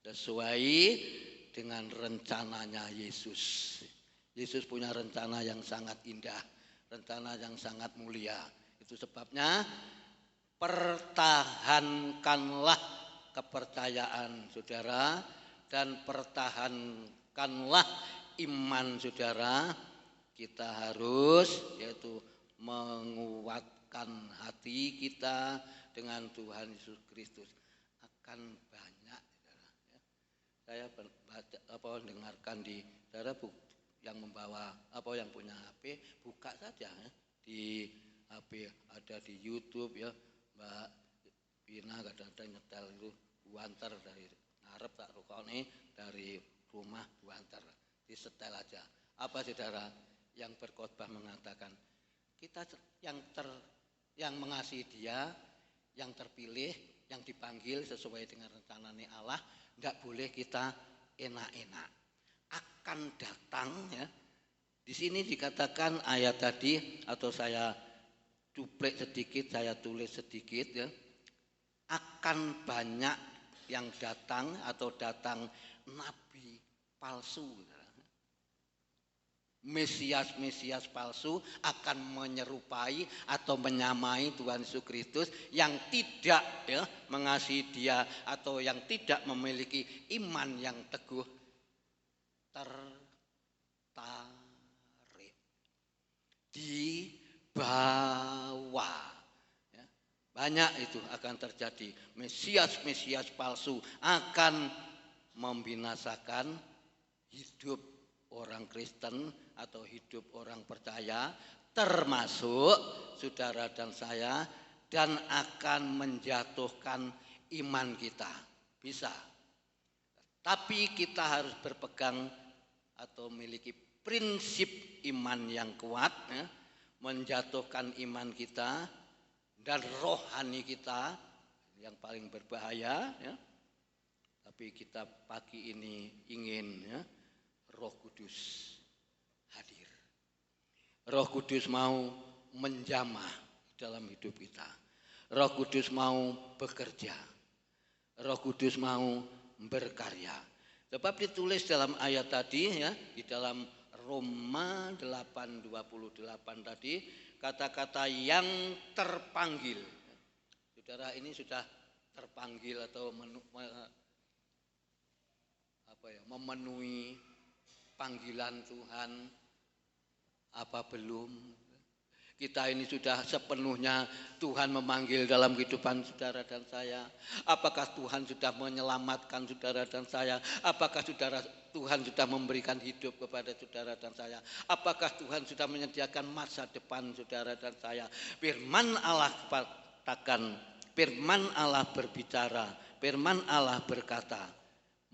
sesuai dengan rencananya Yesus. Yesus punya rencana yang sangat indah, rencana yang sangat mulia. Itu sebabnya pertahankanlah kepercayaan saudara dan pertahankanlah iman saudara. Kita harus yaitu menguatkan hati kita dengan Tuhan Yesus Kristus. Akan banyak saudara. Saya dengarkan di saudara yang membawa yang punya HP buka saja di HP, ada di YouTube ya, Mbak Pina kadang-kadang nyetel itu buanter dari ngarep tak rukone dari rumah buanter disetel aja. Apa saudara yang berkhotbah mengatakan kita yang mengasihi Dia, yang terpilih, yang dipanggil sesuai dengan rencananya Allah, tidak boleh kita enak-enak. Akan datang ya. Di sini dikatakan ayat tadi atau saya cuplek sedikit, saya tulis sedikit ya. Akan banyak yang datang atau datang nabi palsu. Mesias palsu akan menyerupai atau menyamai Tuhan Yesus Kristus yang tidak ya mengasihi Dia atau yang tidak memiliki iman yang teguh, tertarik di bawah. Ya, banyak itu akan terjadi. Mesias palsu akan membinasakan hidup orang Kristen atau hidup orang percaya, termasuk saudara dan saya, dan akan menjatuhkan iman kita. Bisa. Tapi kita harus berpegang atau memiliki prinsip iman yang kuat, ya, menjatuhkan iman kita dan rohani kita yang paling berbahaya. Ya. Tapi kita pagi ini ingin ya, Roh Kudus hadir. Roh Kudus mau menjamah dalam hidup kita. Roh Kudus mau bekerja. Roh Kudus mau berkarya. Sebab ditulis dalam ayat tadi ya, di dalam Roma 8:28 tadi, kata-kata yang terpanggil. Saudara ini sudah terpanggil atau memenuhi panggilan Tuhan apa belum? Kita ini sudah sepenuhnya Tuhan memanggil dalam kehidupan saudara dan saya. Apakah Tuhan sudah menyelamatkan saudara dan saya? Apakah Tuhan sudah memberikan hidup kepada saudara dan saya? Apakah Tuhan sudah menyediakan masa depan saudara dan saya? Firman Allah katakan, firman Allah berbicara, firman Allah berkata,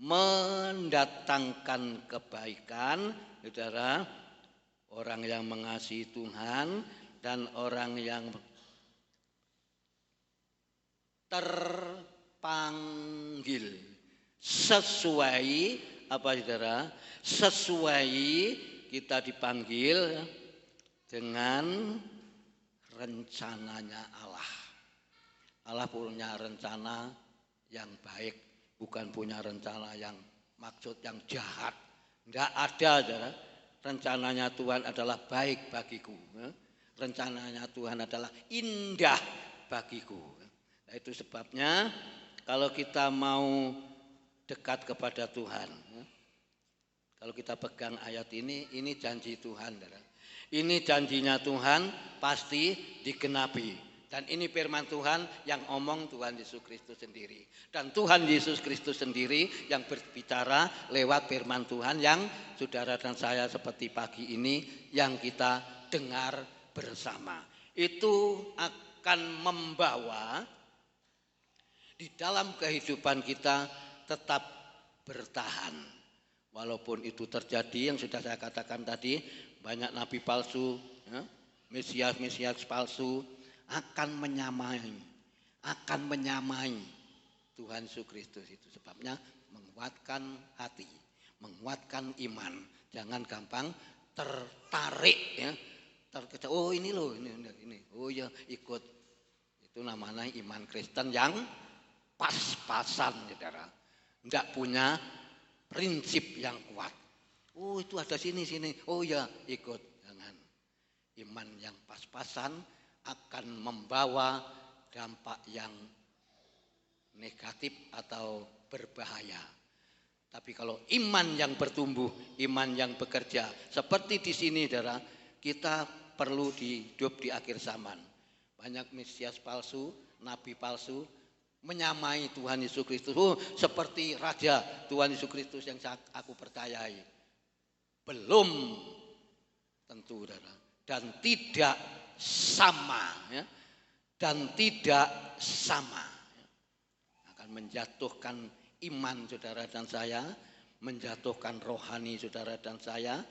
mendatangkan kebaikan, saudara, orang yang mengasihi Tuhan dan orang yang terpanggil sesuai apa saudara? Sesuai kita dipanggil dengan rencananya Allah. Allah punya rencana yang baik, bukan punya rencana yang maksud yang jahat. Tidak ada, saudara. Rencananya Tuhan adalah baik bagiku. Rencananya Tuhan adalah indah bagiku. Nah, itu sebabnya kalau kita mau dekat kepada Tuhan, kalau kita pegang ayat ini janji Tuhan. Saudara. Ini janjinya Tuhan pasti digenapi. Dan ini firman Tuhan yang omong Tuhan Yesus Kristus sendiri. Dan Tuhan Yesus Kristus sendiri yang berbicara lewat firman Tuhan yang saudara dan saya seperti pagi ini yang kita dengar bersama. Itu akan membawa di dalam kehidupan kita tetap bertahan. Walaupun itu terjadi yang sudah saya katakan tadi, banyak nabi palsu, ya, mesias palsu, akan menyamai Tuhan Yesus Kristus. Itu sebabnya menguatkan hati, menguatkan iman, jangan gampang tertarik ya, terkejar. Oh ini loh, ini, oh ya ikut. Itu namanya iman Kristen yang pas-pasan, saudara. Tidak punya prinsip yang kuat. Oh itu ada sini, oh ya ikut. Jangan. Iman yang pas-pasan akan membawa dampak yang negatif atau berbahaya. Tapi kalau iman yang bertumbuh, iman yang bekerja, seperti di sini saudara, kita perlu hidup di akhir zaman. Banyak mesias palsu, nabi palsu, menyamai Tuhan Yesus Kristus. Oh, seperti Raja Tuhan Yesus Kristus yang aku percayai. Belum tentu saudara. Dan tidak sama. Ya. Dan tidak sama. Akan menjatuhkan iman saudara dan saya, menjatuhkan rohani saudara dan saya.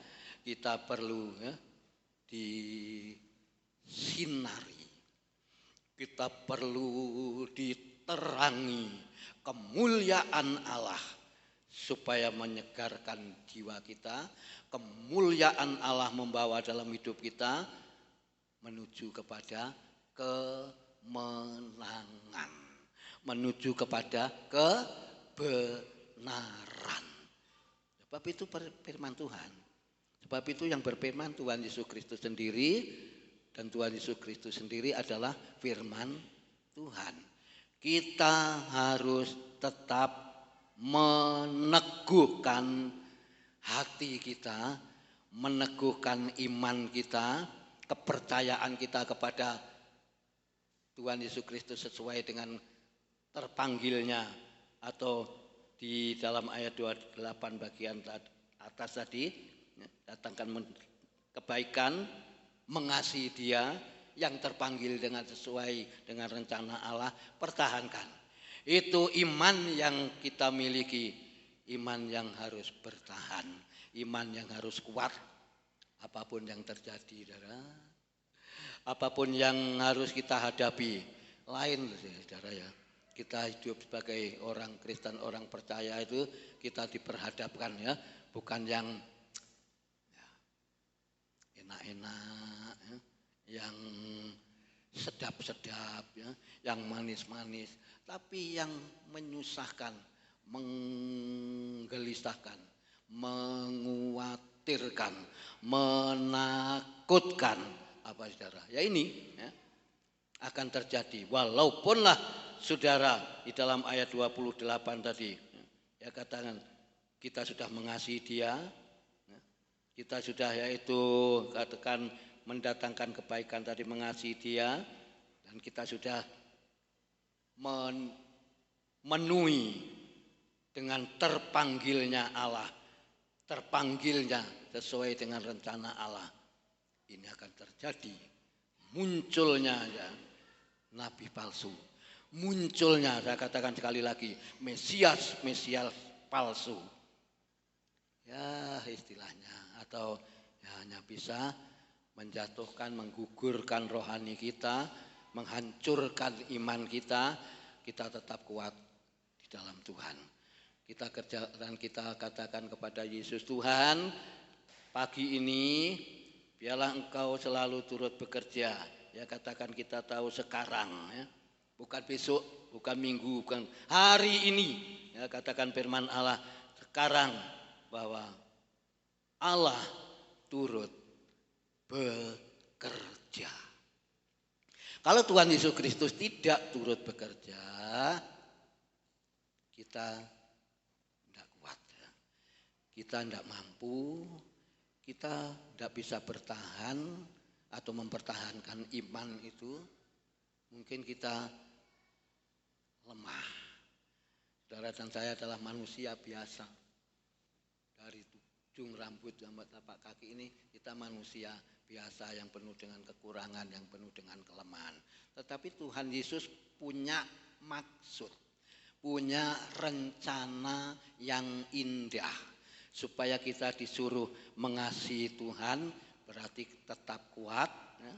Kita perlu ya, disinari, kita perlu diterangi kemuliaan Allah supaya menyegarkan jiwa kita. Kemuliaan Allah membawa dalam hidup kita menuju kepada kemenangan, menuju kepada kebenaran. Sebab itu firman Tuhan. Sebab itu yang berfirman Tuhan Yesus Kristus sendiri, dan Tuhan Yesus Kristus sendiri adalah firman Tuhan. Kita harus tetap meneguhkan hati kita, meneguhkan iman kita, kepercayaan kita kepada Tuhan Yesus Kristus sesuai dengan terpanggilnya, atau di dalam ayat 28 bagian atas tadi, datangkan kebaikan, mengasihi Dia yang terpanggil dengan sesuai dengan rencana Allah, pertahankan. Itu iman yang kita miliki, iman yang harus bertahan, iman yang harus kuat. Apapun yang terjadi, saudara, apapun yang harus kita hadapi, lain saudara ya. Kita hidup sebagai orang Kristen, orang percaya itu kita diperhadapkan ya, bukan yang enak-enak, ya, yang sedap-sedap, ya, yang manis-manis, tapi yang menyusahkan, menggelisahkan, menguatirkan, menakutkan, apa saudara? Ya ini ya, akan terjadi. Walaupunlah saudara di dalam ayat 28 tadi, ya katakan kita sudah mengasihi Dia. Kita sudah yaitu katakan mendatangkan kebaikan tadi, mengasihi Dia, dan kita sudah memenuhi dengan terpanggilnya Allah, terpanggilnya sesuai dengan rencana Allah. Ini akan terjadi munculnya ya, nabi palsu, munculnya, saya katakan sekali lagi, Mesias palsu. Ya istilahnya, atau ya, hanya bisa menjatuhkan, menggugurkan rohani kita, menghancurkan iman kita. Kita tetap kuat di dalam Tuhan. Kita kerja dan kita katakan kepada Yesus, Tuhan, pagi ini biarlah Engkau selalu turut bekerja. Ya katakan kita tahu sekarang, ya, bukan besok, bukan minggu, bukan hari ini. Ya katakan firman Allah sekarang, bahwa Allah turut bekerja. Kalau Tuhan Yesus Kristus tidak turut bekerja, kita tidak kuat. Kita tidak mampu, kita tidak bisa bertahan atau mempertahankan iman itu. Mungkin kita lemah. Saudara dan saya adalah manusia biasa. Dari ujung rambut sampai tapak kaki ini kita manusia biasa yang penuh dengan kekurangan, yang penuh dengan kelemahan. Tetapi Tuhan Yesus punya maksud, punya rencana yang indah. Supaya kita disuruh mengasihi Tuhan, berarti tetap kuat, ya,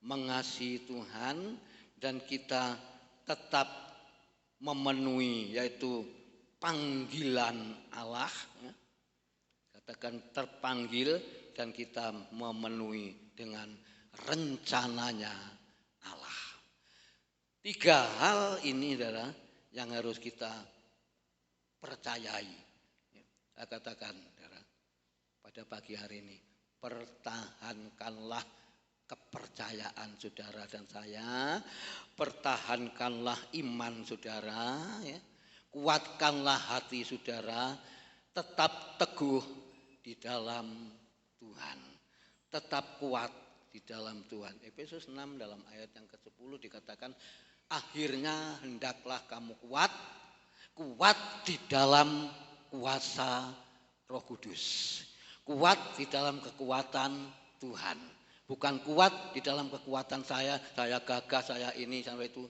mengasihi Tuhan, dan kita tetap memenuhi yaitu panggilan Allah, ya. Katakan terpanggil dan kita memenuhi dengan rencananya Allah. 3 hal ini adalah yang harus kita percayai. Saya katakan saudara, pada pagi hari ini, pertahankanlah kepercayaan saudara dan saya, pertahankanlah iman saudara, ya. Kuatkanlah hati saudara, tetap teguh di dalam Tuhan, tetap kuat di dalam Tuhan. Efesus 6 dalam ayat yang ke-10 dikatakan, akhirnya hendaklah kamu kuat di dalam kuasa Roh Kudus, kuat di dalam kekuatan Tuhan, bukan kuat di dalam kekuatan saya gagah, saya ini sampai itu.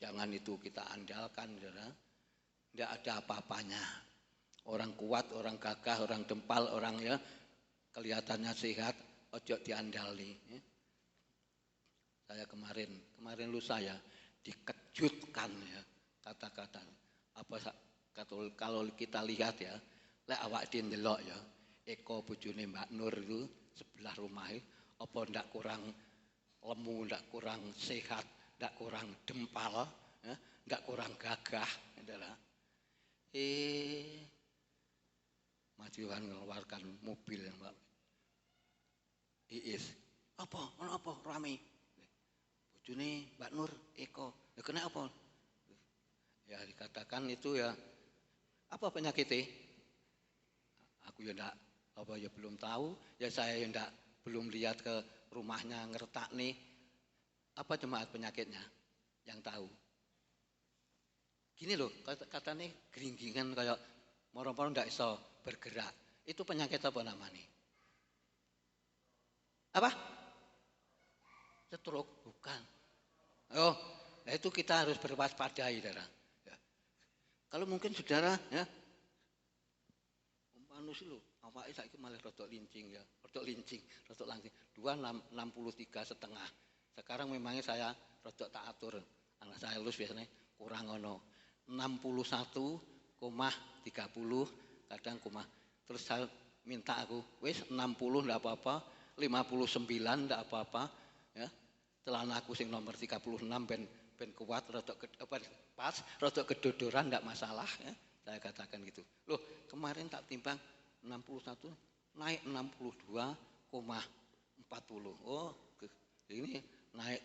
Jangan itu kita andalkan, saudara. Tidak ada apa-apanya. Orang kuat, orang gagah, orang dempal, orang ya kelihatannya sehat, ojo diandali. Ya. Saya kemarin lusa ya dikejutkan ya kata-kata. Apa kalau kita lihat ya, lek awak ndelok ya, Eko bojone Mbak Nur itu sebelah rumah, apa ndak kurang lemu, ndak kurang sehat, ndak kurang dempal, ya, ndak kurang gagah, adalah. Majuan mengeluarkan mobil yang Mbak Iis. Apa rame? Bojone Mbak Nur, Eko. Ya kena apa? Ya dikatakan itu ya apa penyakitnya? Aku ya ndak belum tahu, ya saya ya ndak belum lihat ke rumahnya ngertak nih. Apa jemaat penyakitnya yang tahu? Gini loh, katanya geringgingan kayak moro-moro ndak iso bergerak. Itu penyakit apa namanya? Apa? Stroke, bukan. Oh, nah itu kita harus berwaspada, saudara. Ya. Kalau mungkin saudara, ya, manusia lo, awalnya saya malah rotok lincing ya, rotok langsing, 2,63,5. Sekarang memangnya saya rotok tak atur, anak saya lulus biasanya kurang ono 61,30, kadang terus saya minta aku, wes 60 ndak apa-apa, 59 ndak apa-apa, ya. Celana aku sing nomor 36 ben kuat, rotok pas, rotok kedodoran ndak masalah, ya. Saya katakan gitu. Loh, kemarin tak timbang 61 naik 62,40. Oh, ini naik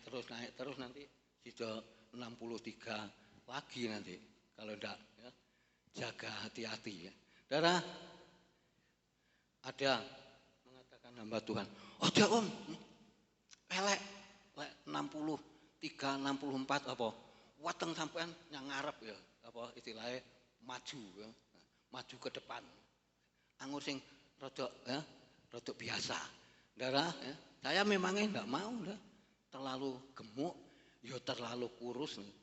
terus nanti sudah 63 lagi nanti. Kalau enggak ya, jaga hati-hati ya. Saudara, ada mengatakan hamba Tuhan, "Oh, ya Om, elek 63 64 apa? Wateng sampean yang ngarep ya, apa istilahnya maju ya. Maju ke depan. Anggur sing rodok ya, rodok biasa. Saudara, ya, saya memangnya enggak mau dah. Terlalu gemuk, ya terlalu kurus nih.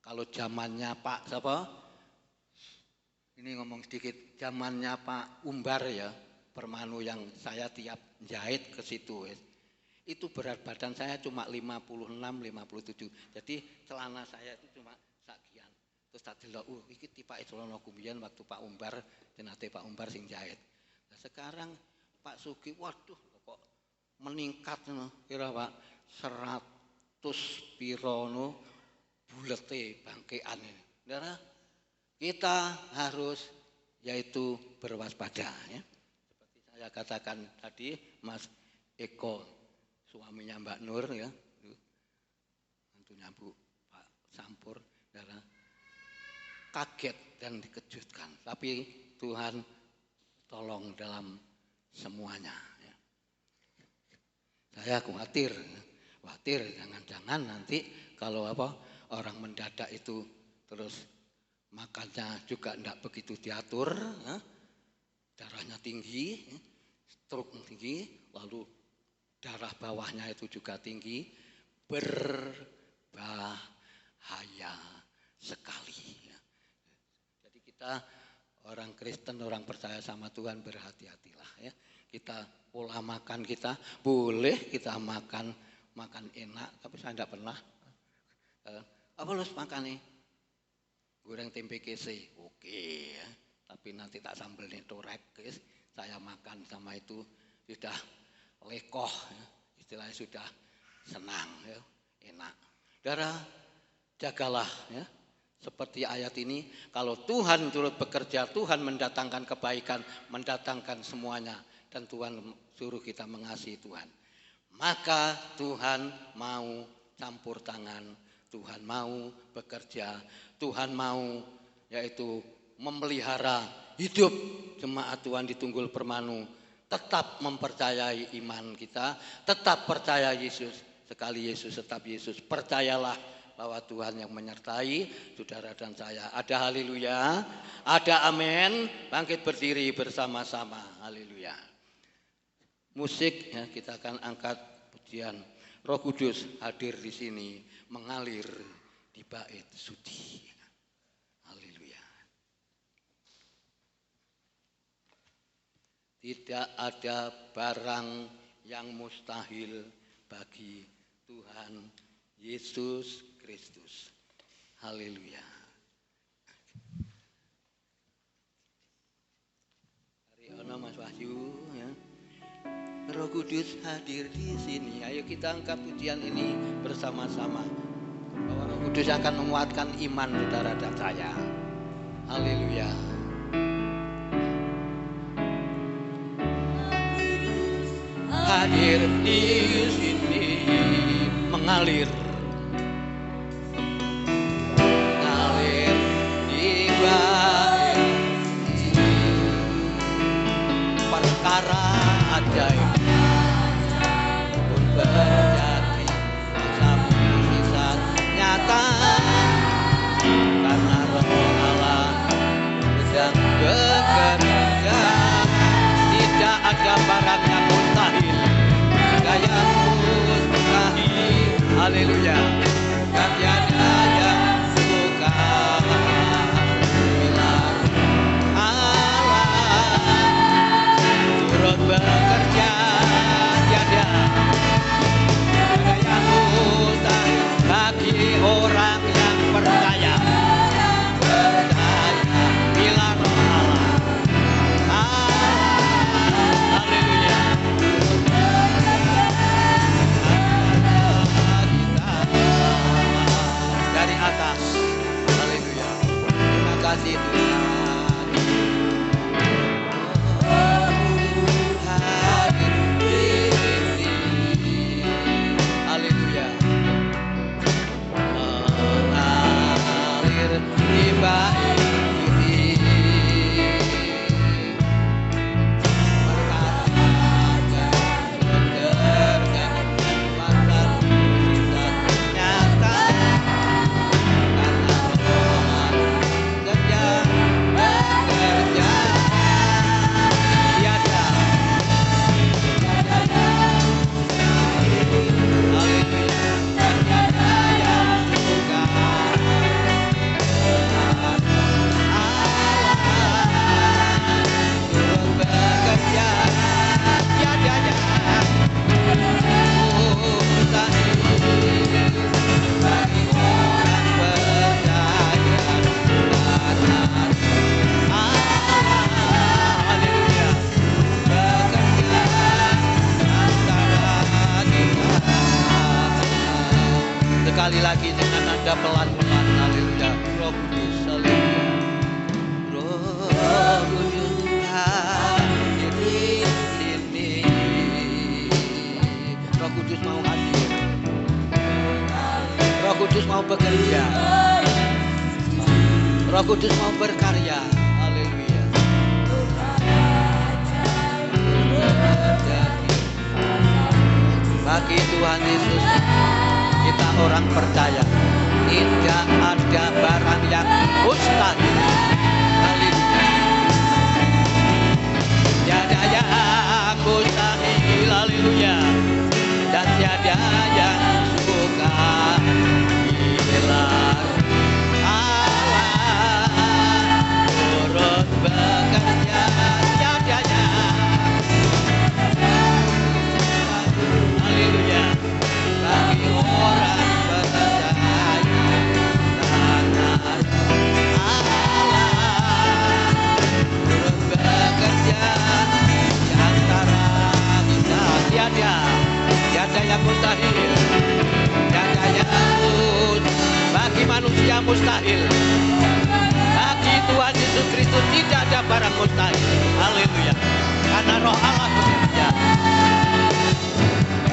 Kalau zamannya Pak siapa? Ini ngomong sedikit, zamannya Pak Umbar ya, Permanu yang saya tiap jahit ke situ. Ya. Itu berat badan saya cuma 56, 57. Jadi celana saya itu cuma sakian. Terus tak delok, iki tipake celana kumbiyen waktu Pak Umbar, jenate Pak Umbar sing jahit. Nah, sekarang Pak Sugi, waduh kok meningkat no, kira Pak 100 piro no bulete bangkean ini. Saudara, kita harus yaitu berwaspada ya. Seperti saya katakan tadi, Mas Eko suaminya Mbak Nur ya, mantunya Bu Pak Sampur, saudara, kaget dan dikejutkan. Tapi Tuhan tolong dalam semuanya. Ya. Saya khawatir jangan-jangan nanti kalau orang mendadak itu terus makannya juga tidak begitu diatur, ya. Darahnya tinggi, stroke tinggi, lalu darah bawahnya itu juga tinggi, berbahaya sekali. Ya. Jadi kita orang Kristen, orang percaya sama Tuhan berhati-hatilah ya. Kita pola makan kita boleh kita makan enak, tapi saya tidak pernah. Apa harus makan nih? Goreng tempe kese, oke ya. Tapi nanti tak sambel torek, saya makan sama itu sudah lekoh, ya. Istilahnya sudah senang, ya. Enak. Saudara, jagalah ya Seperti ayat ini, kalau Tuhan turut bekerja, Tuhan mendatangkan kebaikan, mendatangkan semuanya. Dan Tuhan suruh kita mengasihi Tuhan. Maka Tuhan mau campur tangan, Tuhan mau bekerja, Tuhan mau yaitu memelihara hidup jemaat Tuhan di Tunggul Permanu. Tetap mempercayai iman kita, tetap percaya Yesus. Sekali Yesus, tetap Yesus. Percayalah bahwa Tuhan yang menyertai saudara dan saya. Ada haleluya, ada amin. Bangkit berdiri bersama-sama. Haleluya. Musik ya, kita akan angkat pujian. Roh Kudus hadir di sini, mengalir di bait suci. Haleluya. Tidak ada barang yang mustahil bagi Tuhan Yesus Kristus. Haleluya. Hari ono Mas Wahyu ya. Roh Kudus hadir di sini. Ayo kita angkat pujian ini bersama-sama. Bahwa Roh Kudus akan menguatkan iman saudara dan saya. Haleluya. Hadir di sini mengalir. Perkara ajaib pun terjadi, mujizat nyata karena Roh Allah sedang bekerja. Tidak ada barang yang mustahil, yang mustahil. Haleluya. Dan tiada yang bukan bila bekerja, tiada yang mustahil bagi orang yang percaya bila Roh Allah. Haleluya. Dari atas. Haleluya. Terima kasih Tuhan. Sekali lagi dengan nada pelan-pelan. Haleluya. Roh Kudus, haleluya. Roh Kudus hadir di sini. Roh Kudus mau hadir. Roh Kudus mau bekerja. Roh Kudus mau berkarya. Haleluya. Bagi Tuhan Yesus kita orang percaya, tidak ada barang yang mustahil. Haleluya. Tiada yang mustahil. Haleluya. Dan tiada yang suka bila Allah turut bekerja. Tiada yang. Haleluya. Bagi orang percaya tanah Allah tidak ada barang mustahil. Haleluya. Karena roh Allah bekerja.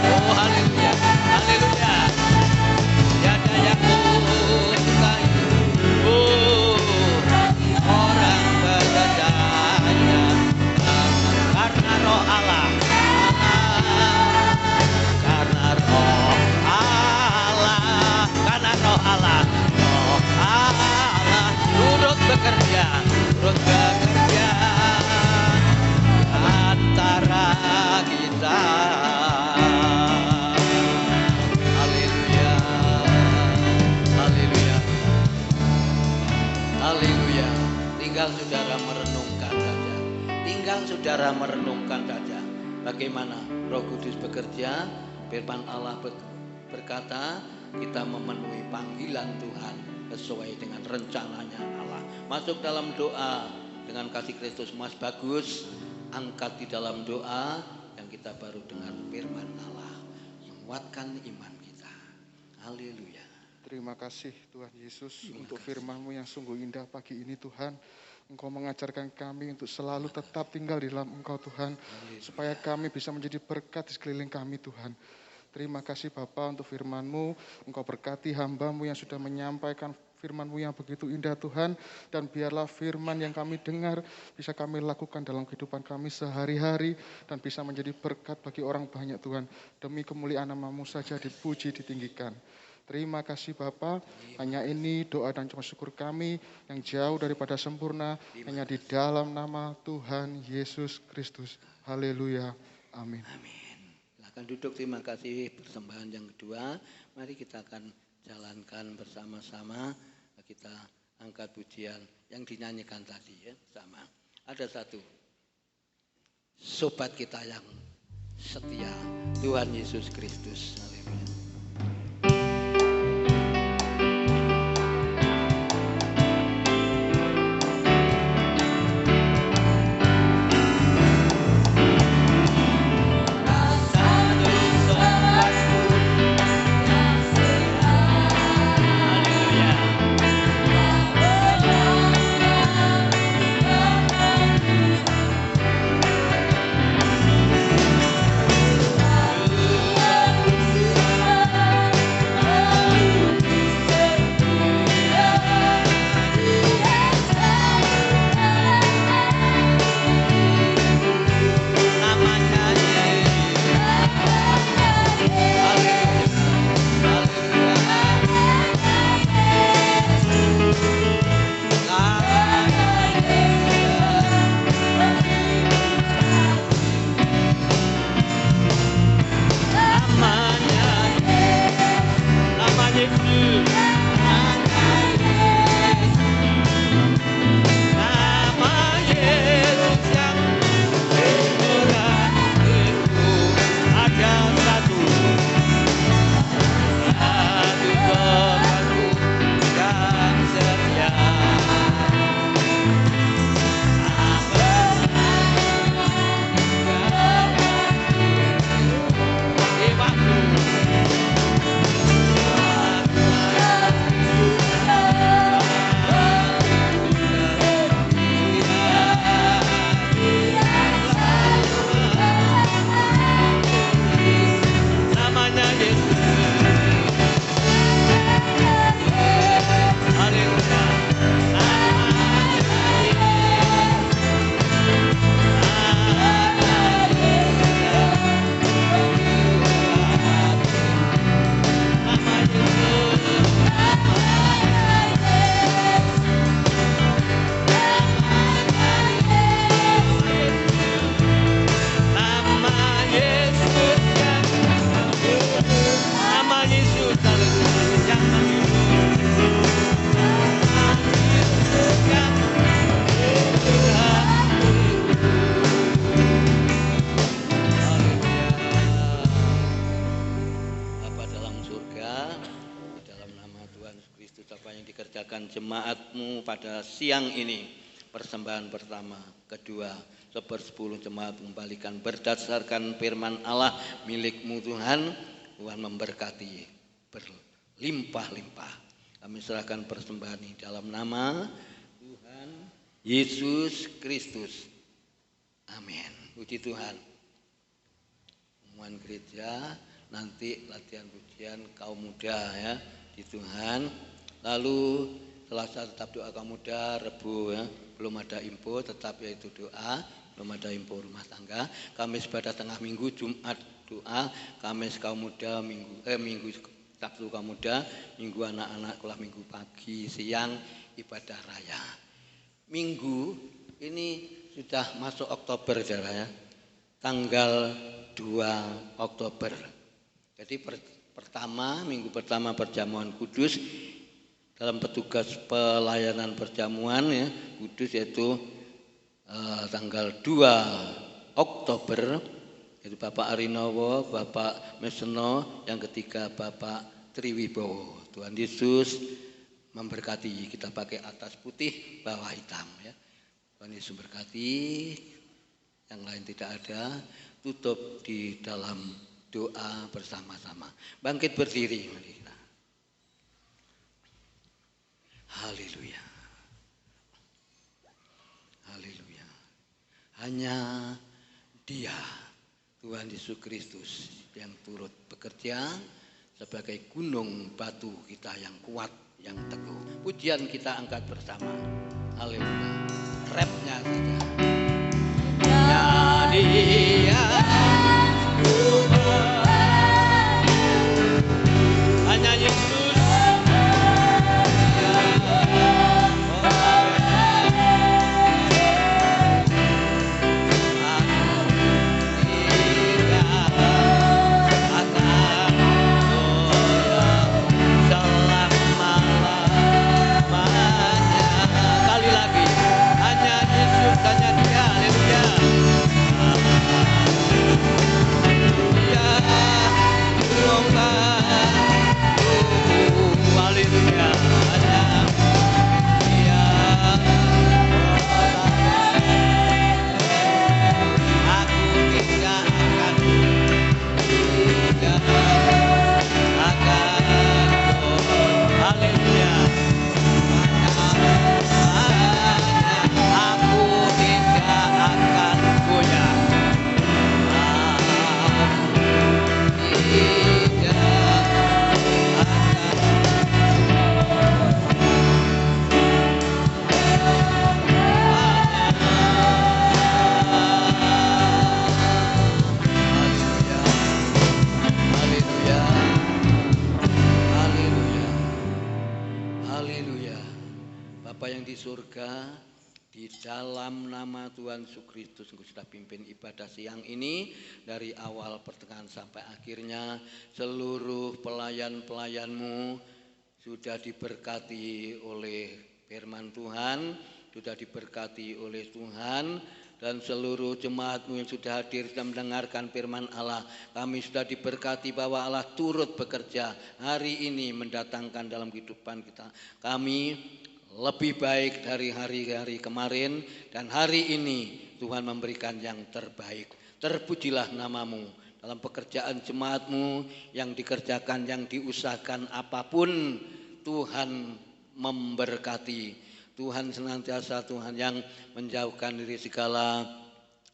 Oh haleluya. Haleluya. Tiada yang mustahil. Oh orang percaya karena roh Allah. Karena roh Allah. Karena roh Allah. Roh Allah turut bekerja. Turut bekerja antara kita. Haleluya. Haleluya. Haleluya. Tinggal saudara merenungkan saja. Tinggal saudara merenungkan saja. Bagaimana Roh Kudus bekerja. Firman Allah berkata, kita memenuhi panggilan Tuhan sesuai dengan rencananya Allah. Masuk dalam doa dengan kasih Kristus. Mas Bagus, angkat di dalam doa yang kita baru dengar firman Allah. Menguatkan iman kita. Haleluya. Terima kasih Tuhan Yesus untuk firman-Mu yang sungguh indah pagi ini Tuhan. Engkau mengajarkan kami untuk selalu tetap tinggal di dalam Engkau Tuhan. Supaya kami bisa menjadi berkat di sekeliling kami Tuhan. Terima kasih Bapa untuk firman-Mu. Engkau berkati hamba-Mu yang sudah menyampaikan firman-Mu yang begitu indah Tuhan. Dan biarlah firman yang kami dengar bisa kami lakukan dalam kehidupan kami sehari-hari. Dan bisa menjadi berkat bagi orang banyak Tuhan. Demi kemuliaan nama-Mu saja dipuji, ditinggikan. Terima kasih Bapa. Hanya ini doa dan cuma syukur kami yang jauh daripada sempurna. Hanya di dalam nama Tuhan Yesus Kristus. Haleluya. Amin. Amin. Silakan duduk. Terima kasih. Persembahan yang kedua. Mari kita akan jalankan bersama-sama. Kita angkat pujian yang dinyanyikan tadi ya sama. Ada satu sobat kita yang setia, Tuhan Yesus Kristus. Haleluya. jemaatmu pada siang ini. Persembahan pertama, kedua, 1/10 jemaat mengembalikan berdasarkan firman Allah milikmu Tuhan. Tuhan memberkati berlimpah-limpah. Kami serahkan persembahan ini dalam nama Tuhan Yesus Kristus. Amin. Puji Tuhan. Umuman gereja, nanti latihan pujian kaum muda ya di Tuhan. Lalu Selasa tetap doa kaum muda, Rebu ya, belum ada info tetap yaitu doa, belum ada info rumah tangga. Kamis pada tengah minggu, Jumat doa, Kamis kaum muda, minggu Sabtu kaum muda, Minggu anak-anak sekolah, Minggu pagi, siang ibadah raya. Minggu ini sudah masuk Oktober saudara ya. Tanggal 2 Oktober. Jadi minggu pertama perjamuan kudus dalam petugas pelayanan perjamuan ya, kudus yaitu tanggal 2 Oktober yaitu Bapak Arinowo, Bapak Meseno, yang ketiga Bapak Triwibowo. Tuhan Yesus memberkati, kita pakai atas putih bawah hitam ya. Tuhan Yesus berkati, yang lain tidak ada, tutup di dalam doa bersama-sama. Bangkit berdiri mari kita. Haleluya. Haleluya. Hanya Dia, Tuhan Yesus Kristus, yang turut bekerja sebagai gunung batu kita yang kuat, yang teguh. Pujian kita angkat bersama. Haleluya. Rapnya saja. Ya Dia, hanya Yesus. Surga, di dalam nama Tuhan Yesus Kristus, Engkau sudah pimpin ibadah siang ini dari awal pertengahan sampai akhirnya. Seluruh pelayan-pelayanmu sudah diberkati oleh firman Tuhan, sudah diberkati oleh Tuhan, dan seluruh jemaatmu yang sudah hadir dan mendengarkan firman Allah, kami sudah diberkati bahwa Allah turut bekerja hari ini mendatangkan dalam kehidupan kita. Kami lebih baik dari hari-hari kemarin, dan hari ini Tuhan memberikan yang terbaik. Terpujilah namamu dalam pekerjaan jemaatmu yang dikerjakan, yang diusahakan apapun. Tuhan memberkati. Tuhan senantiasa Tuhan yang menjauhkan dari segala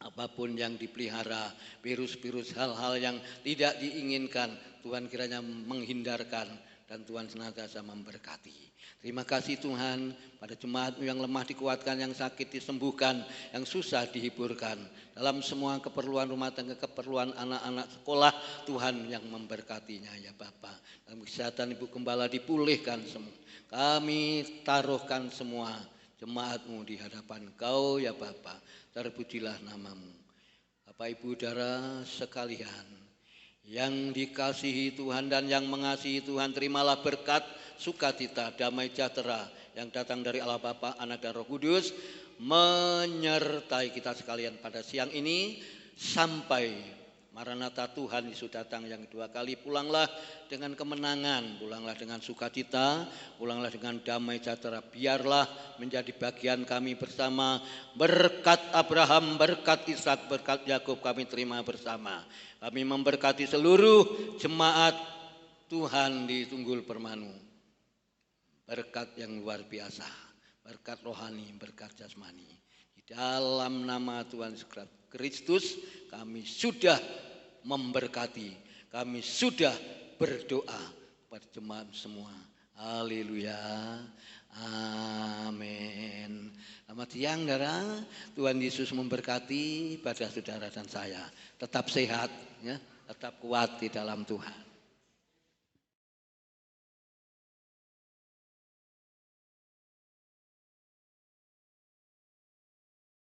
apapun yang dipelihara, virus-virus, hal-hal yang tidak diinginkan, Tuhan kiranya menghindarkan, dan Tuhan senantiasa memberkati. Terima kasih Tuhan, pada jemaatmu yang lemah dikuatkan, yang sakit disembuhkan, yang susah dihiburkan. Dalam semua keperluan rumah tangga, keperluan anak-anak sekolah, Tuhan yang memberkatinya ya Bapa. Dalam kesehatan Ibu Gembala dipulihkan semua. Kami taruhkan semua jemaatmu di hadapan Kau ya Bapa. Terpujilah namamu. Bapak Ibu Saudara sekalian, yang dikasihi Tuhan dan yang mengasihi Tuhan, terimalah berkat, sukacita, damai sejahtera yang datang dari Allah Bapa, Anak dan Roh Kudus menyertai kita sekalian pada siang ini sampai Maranatha, Tuhan Yesus datang yang kedua kali. Pulanglah dengan kemenangan, pulanglah dengan sukacita, pulanglah dengan damai sejahtera. Biarlah menjadi bagian kami bersama. Berkat Abraham, berkat Ishak, berkat Yakub kami terima bersama. Kami memberkati seluruh jemaat Tuhan di Tunggul Permanu. Berkat yang luar biasa berkat rohani, berkat jasmani. Di dalam nama Tuhan Yesus Kristus kami sudah memberkati, kami sudah berdoa kepada jemaat semua. Haleluya. Amin. Selamat siang saudara. Tuhan Yesus memberkati pada saudara dan saya. Tetap sehat, ya, tetap kuat di dalam Tuhan.